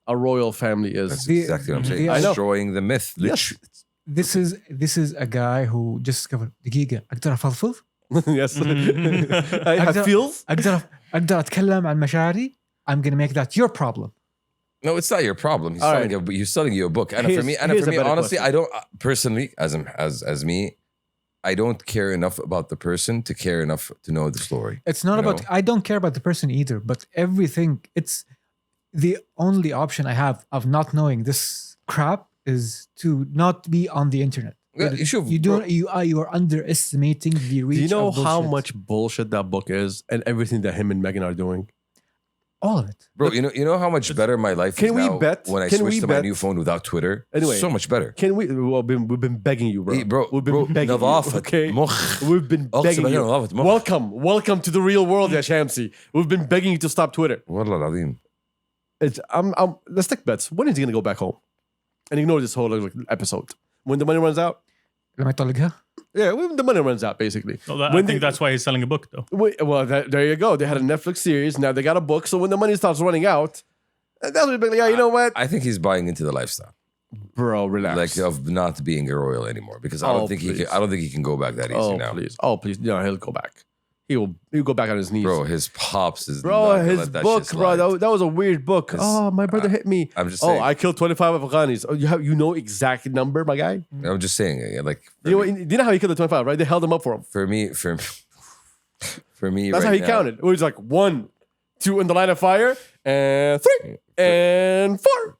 a royal family is. That's exactly what I'm saying. I know. Destroying the myth. Yes. This is a guy who just discovered دقيقة أقدر أفضفض Yes. I have feels. أقدر أتكلم عن مشاعري. I'm gonna make that your problem. No, it's not your problem. He's selling you a book. And for me, honestly, I don't personally, as me, I don't care enough about the person to care enough to know the story. It's not about. I don't care about the person either. But everything. It's the only option I have of not knowing this crap is to not be on the internet. You are underestimating the reach. Do you know of how bullshit. much bullshit that book is and everything that him and Meghan are doing? All of it, bro. You know how much better my life is now when I switched to my new phone without Twitter. Anyway, so much better. Can we? Well, we've been begging you, bro. We've been begging you. Okay, we've been begging you. Welcome to the real world, ya Shamsi. We've been begging you to stop Twitter. Wallah al-azim. Let's take bets. When is he gonna go back home and ignore this whole episode? When the money runs out? لما يطلقها. Yeah, when the money runs out, basically. I think that's why he's selling a book, though. There you go. They had a Netflix series. Now they got a book. So when the money starts running out, that's what be like, you know what? I think he's buying into the lifestyle, bro. Relax. Like of not being a royal anymore, because I don't think he can go back that easy now. Please. No, he'll go back. He'll go back on his knees. Bro, his pops is his book, bro. That was a weird book. My brother hit me. I'm just saying. I killed 25 Afghanis. You know exact number, my guy? I'm just saying, like, do you know how he killed the 25, right? They held him up for him. For me, that's how he counted. It was like 1, 2 in the line of fire, and 3 and 4.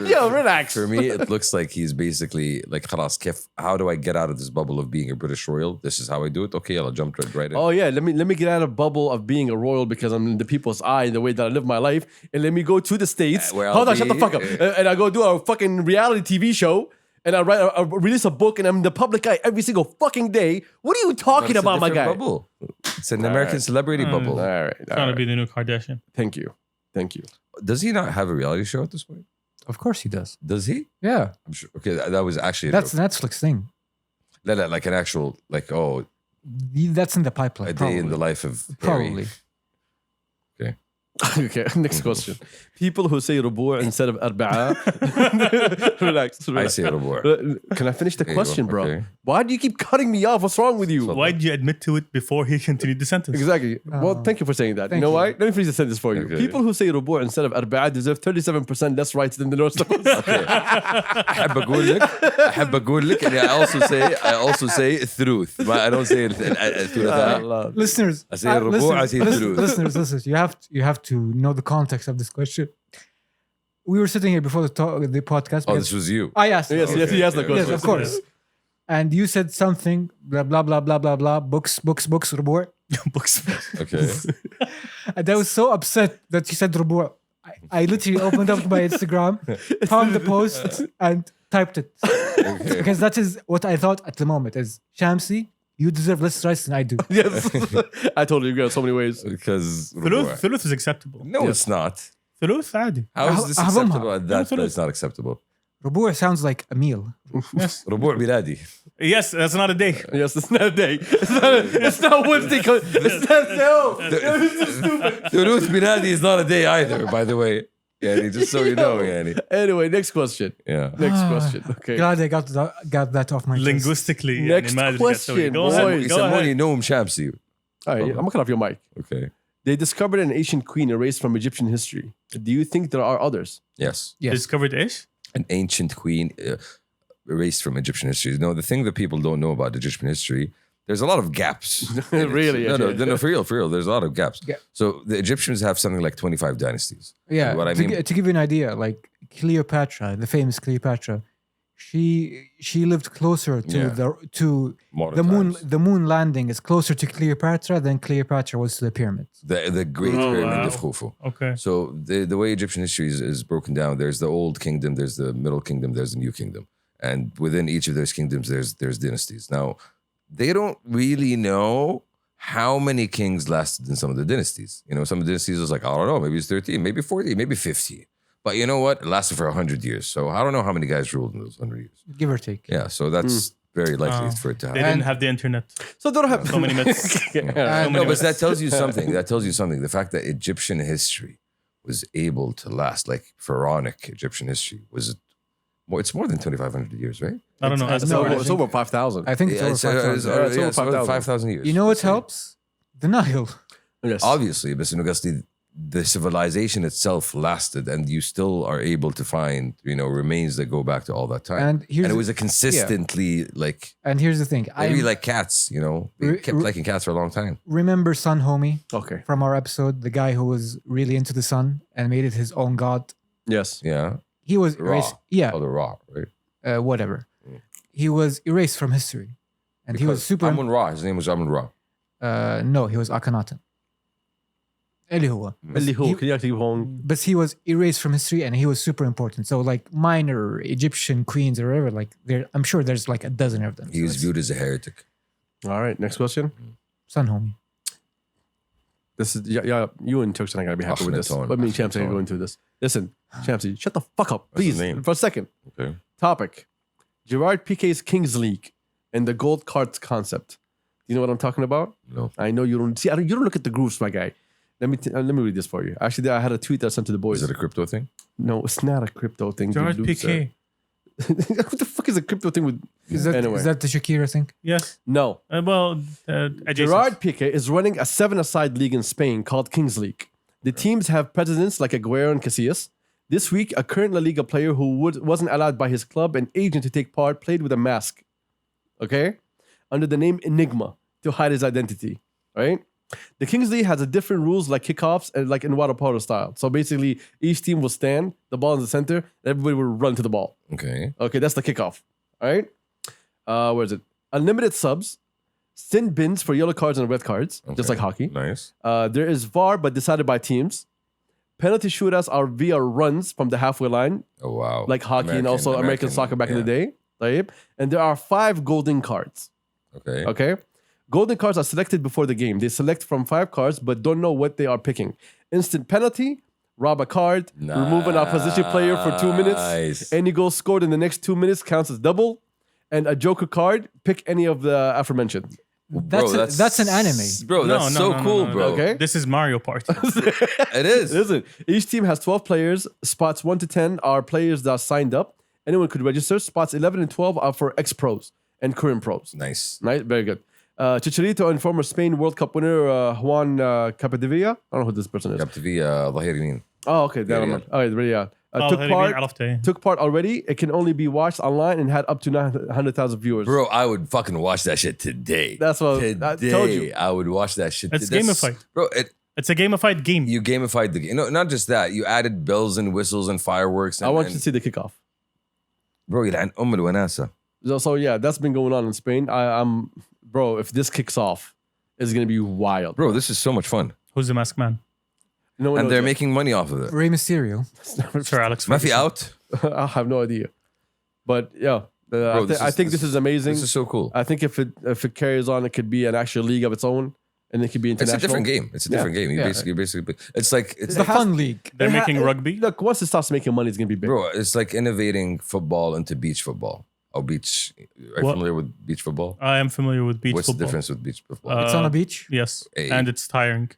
Yo, relax. For me, it looks like he's basically like, خلاص, how do I get out of this bubble of being a British royal? This is how I do it. Okay, I'll jump right in. Oh yeah, let me get out of bubble of being a royal because I'm in the people's eye in the way that I live my life, and let me go to the States. Hold on, shut the fuck up. And I go do a fucking reality TV show. And I release a book, and I'm in the public eye every single fucking day. What are you talking about, my guy? Bubble. It's an American celebrity bubble. All right. Trying to be the new Kardashian. Thank you. Does he not have a reality show at this point? Of course he does. Does he? Yeah. I'm sure. Okay, that was actually that's the Netflix thing. Like an actual that's in the pipeline. Day in the life of probably. Okay, next question. People who say rubu' instead of arba'a. Relax. I say rubu'. Can I finish the question, bro? Okay. Why do you keep cutting me off? What's wrong with you? Why did you admit to it before he continued the sentence? Exactly. Well, thank you for saying that. You know why? Let me finish the sentence for you. Okay. People who say rubu' instead of arba'a deserve 37% less rights than the rest of us. Okay. أحب أقول لك and I also say الثلوث. I don't say الثلثاء. Listeners, I say الربوع, I say الثلوث. Listeners, you have to know the context of this question. We were sitting here before the podcast. Oh, this was you. I asked. Yes, he asked the question. Yes, of course. And you said something, blah, blah, blah, blah, blah, blah, books, rubu'. Books. Okay. And I was so upset that you said rubu'. I literally opened up my Instagram, found the post, and typed it. Okay. Because that is what I thought at the moment is, Shamsi, you deserve less rights than I do. Yes. I told you in so many ways. Because Thuluth is acceptable. no, it's not. Thuluth عادي. How is this acceptable? That's not acceptable. Rubu' sounds like a meal. Yes. ربوع بلادي. Yes, that's not a day. Yes, it's not a day. It's not Wednesday. It's not ثلوث بلادي is not a day either, by the way. Yani, just so you know, Yani. Anyway, next question. Yeah. Next question. Okay. Glad I got that off my chest. Linguistically. Next question, Go ahead. يسموني نوم شامسي. All right, I'm gonna cut off your mic. Okay. They discovered an ancient queen erased from Egyptian history. Do you think there are others? Yes. Yes. Discovered ish? An ancient queen erased from Egyptian history. You know, the thing that people don't know about Egyptian history, there's a lot of gaps. Really? No, for real. There's a lot of gaps. Yeah. So the Egyptians have something like 25 dynasties. Yeah. What I mean, To give you an idea, like Cleopatra, the famous Cleopatra, she lived closer to Modern the moon. times. The moon landing is closer to Cleopatra than Cleopatra was to the pyramids. The Great Pyramid of Khufu. Okay. So the way Egyptian history is broken down, there's the Old Kingdom, there's the Middle Kingdom, there's the New Kingdom. and within each of those kingdoms, there's dynasties. Now, they don't really know how many kings lasted in some of the dynasties. You know, some of the dynasties was like, I don't know, maybe it's 13, maybe 40, maybe 50. But you know what? It lasted for 100 years. So I don't know how many guys ruled in those 100 years. Give or take. Yeah, so that's very likely for it to They happen. didn't have the internet. So they don't have So many myths. No, but that tells you something. That tells you something. The fact that Egyptian history was able to last, like pharaonic Egyptian history, was more. It's more than 2,500 years, right? I don't know. No, I It's think- over 5,000. I think it's over 5,000. it's over 5,000. 5,000 years. You know what Let's say. helps? The Nile. Yes. Obviously, but the civilization itself lasted, and you still are able to find, remains that go back to all that time. And here's it was a consistently like. And here's the thing. They I really like cats, They kept liking cats for a long time. remember Sun Homie Okay. from our episode, the guy who was really into the sun and made it his own god. Yes. Yeah. He was Ra. erased. Yeah, Oh, the Ra, right? whatever. He was erased from history, and he was super. Amun Ra. His name was Amun Ra. No, he was Akhenaten. اللي هو. اللي هو كده يكتب هون. But he was erased from history, and he was super important. So like minor Egyptian queens or whatever, like I'm sure there's like a dozen of them. He was viewed as a heretic. All right. Next question. Sun Homie. This is you and Turks are not gonna be happy with this. Ahmed Let me Town. Shamsi go into this. Listen, Shamsi, shut the fuck up, What's his please, name? for a second. Okay. Topic: Gerard Piqué's Kings League and the gold cards concept. You know what I'm talking about? No. I know you don't see. You don't look at the groups, my guy. Let me read this for you. Actually, I had a tweet that I sent to the boys. Is it a crypto thing? No, it's not a crypto thing. Gerard you loser. Piqué. What the fuck is a crypto thing with? Is that Anyway. is that the Shakira thing? Yes. No. Adjacent. Gerard Piqué is running a 7-a-side league in Spain called Kings League. The teams have presidents like Aguero and Casillas. This week, a current La Liga player who wasn't allowed by his club and agent to take part played with a mask, okay, under the name Enigma to hide his identity, right? The Kings League has a different rules like kickoffs and like in water polo style. So basically, each team will stand, the ball in the center, and everybody will run to the ball. Okay. Okay, that's the kickoff. All right. Where is it? Unlimited subs, sin bins for yellow cards and red cards, just Okay. like hockey. Nice. There is VAR, but decided by teams. Penalty shootouts are via runs from the halfway line, Oh, wow. like hockey and also American soccer back in the day. Right? And there are 5 golden cards. Okay. Okay. Golden cards are selected before the game. They select from 5 cards, but don't know what they are picking. Instant penalty, rob a card, remove an opposition player for 2 minutes. Nice. Any goal scored in the next 2 minutes counts as double. And a joker card, pick any of the aforementioned. That's an anime. Bro, that's so cool, bro. Okay. This is Mario Party. It is. Listen, each team has 12 players. Spots 1 to 10 are players that are signed up. Anyone could register. Spots 11 and 12 are for ex-pros and current pros. Nice. Nice, very good. Chicharito and former Spain World Cup winner Juan Capdevilla. I don't know who this person is. Captain V, ظهير يمين. Oh, okay. That Yeah, one. All right, really, yeah. عرفته. Took part already. It can only be watched online and had up to 900,000 viewers. Bro, I would fucking watch that shit today. That's what today, I told you. I would watch that shit. It's That's- gamified. Bro, It's a gamified game. you gamified the game. No, not just that. You added bells and whistles and fireworks. And, I want you to see the kickoff. Bro, يلعن أم الوناسة. So yeah, that's been going on in Spain. I'm bro. If this kicks off, it's gonna be wild. Bro, this is so much fun. Who's the masked man? No one And knows they're that. making money off of it. Rey Mysterio. Sir Alex ما في Ferguson. out? I have no idea. But yeah, Bro, I think this is amazing. This is so cool. I think if it carries on, it could be an actual league of its own, and it could be It's international. a different game. It's a different game. You Yeah. basically, it's like, It's the fun league. They're It ha- making it- rugby. Look, once it starts making money, it's gonna be big. bro, it's like innovating football into beach football. Or beach. Are you What? familiar with beach football? I am familiar with beach What's football. the difference with beach football? It's on a beach. Yes, A. and it's tiring.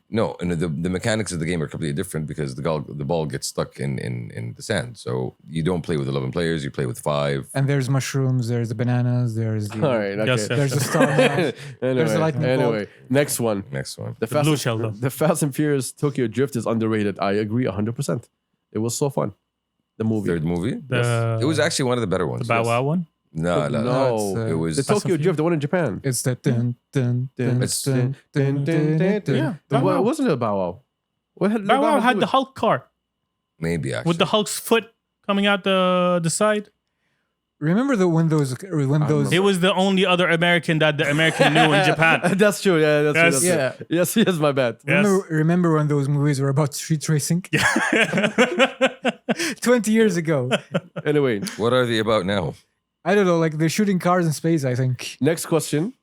No, and the mechanics of the game are completely different because the ball gets stuck in the sand. So you don't play with 11 players, you play with 5. And there's mushrooms, there's the bananas, there's the, All right, okay. Yes, yes. there's the star. Map. Anyway, a lightning anyway, next one. Next one. The blue shell, though. The Fast and Furious Tokyo Drift is underrated. I agree 100%. It was so fun. The movie. Third movie? The, It was actually one of the better ones. the Bow Wow one. No, no, no. No, It was the Tokyo Drift, the one in Japan. It's the dun dun dun It's- dun dun dun dun dun. Yeah, The, Bow Wow. what wasn't it Bow Wow? What had Bow Wow to had do the with- Hulk car maybe actually. with the Hulk's foot coming out the side. Remember when those He was the only other American that the American knew in Japan. That's true. Yeah, that's Yes. true. That's Yeah. Yes, yes, my bad. Yes. remember when those movies were about street racing? 20 years ago. Anyway, What are they about now? I don't know, like they're shooting cars in space, I think. next question.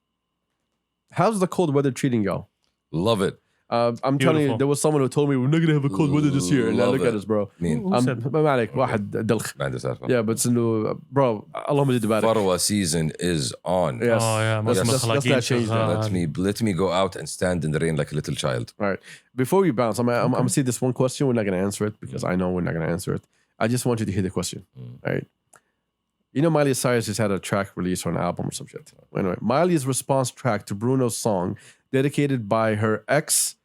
How's the cold weather treating y'all? Love it. I'm telling you, Beautiful. there was someone who told me we're not gonna have a cold weather this year, and now Love look at it. us, bro. مين؟ Who said? ما عليك واحد دلخ. ما عندي سالفة. Yeah, but إنه bro, اللهم زد بارك. Farwa season is on. Yes. Oh yeah, Let's- مصر let's خلاقين not change that. شغال. Let me go out and stand in the rain like a little child. All right. Before we bounce, I'm gonna see this one question. We're not gonna answer it because I know we're not gonna answer it. I just want you to hear the question. All right. You know, Miley Cyrus just had a track release or an album or some shit. Anyway, Miley's response track to Bruno's song, dedicated by her ex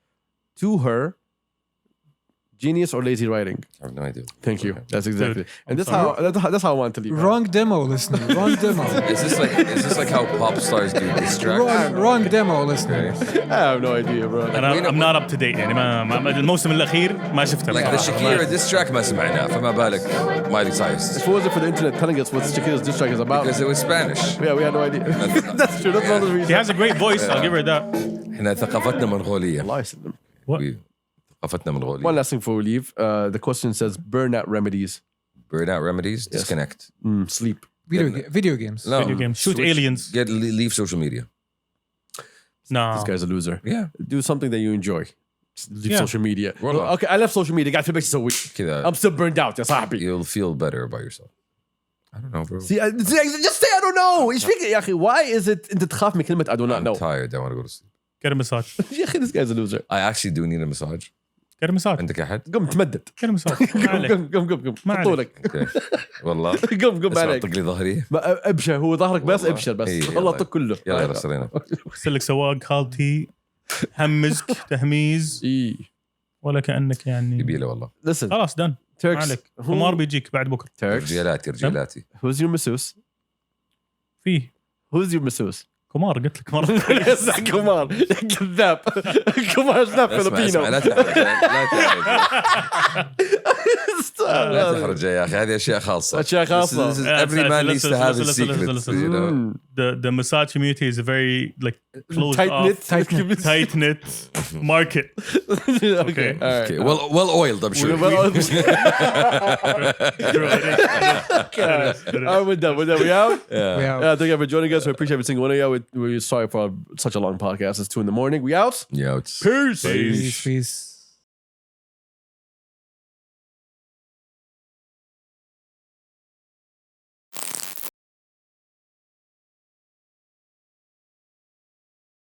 to her, genius or lazy writing? I have no idea. Thank you. That's exactly. Dude, And that's sorry. that's how I want to leave. Wrong demo, listener. Wrong demo. Is this like how pop stars do diss tracks? wrong demo, listener. I have no idea, bro. I'm not up to date يعني ما الموسم الأخير ما شفته. Like the Shakira diss track ما سمعناه فما بالك Miley Cyrus. If it wasn't for the internet telling us what Shakira's diss track is about, Because it was Spanish. yeah, we had no idea. That's true. That's one of the She reasons. has a great voice. I'll give her that. احنا ثقافتنا منغولية. Allah يسلم. What? ثقافتنا منغولية. One last thing before we leave. The question says burnout remedies. Burnout remedies. Disconnect. Sleep. Video games. No. Video games. Shoot Switch- aliens. Leave social media. No. This guy's a loser. Yeah. Do something that you enjoy. Leave Yeah. social media. والله. Okay, I left social media. قاعد في بيتي سوي. كذا. I'm still burned out يا صاحبي. You'll feel better about yourself. I don't know, bro. Just say I don't know. ايش فيك يا اخي? Why is it انت تخاف من كلمة I do not I'm know? tired. I want to go to sleep. Get a massage. يا اخي this guy's a loser. I actually do need a massage. Get a massage. عندك أحد؟ قم تمدد. Get a massage. ما عليك. قم ما حطوا عليك. لك. Okay. والله. قم اسمع عليك. طق لي ظهري. ابشر هو ظهرك بس والله. ابشر بس. إيه، والله يلا. طق كله. يلا يلا صرينا. أرسل لك سواق خالتي همزك تهميز إيه. ولا كأنك يعني يبيله والله. Listen. خلاص دن. ما Turks. عليك. قمار بيجيك بعد بكرة. Turks. رجالاتي. Who's your masseuse? فيه Who's your masseuse? قمار قلت لك مرة. كمان كذاب كمان شناب اسمع فيلبينو لا تحرج لا تحرج يا اخي هذه اشياء خاصه. أشياء خاصة. This is- Every man needs to have his secrets. You know? The massage community is a very like closed Tight-knit. off, tight knit market. Okay, all right. Okay, well oiled, I'm sure. We're done. We out? Yeah. Thank you for joining us. We appreciate every single one of you. We're sorry for such a long podcast. It's 2 a.m. We out? Yeah, it's Peace. Peace.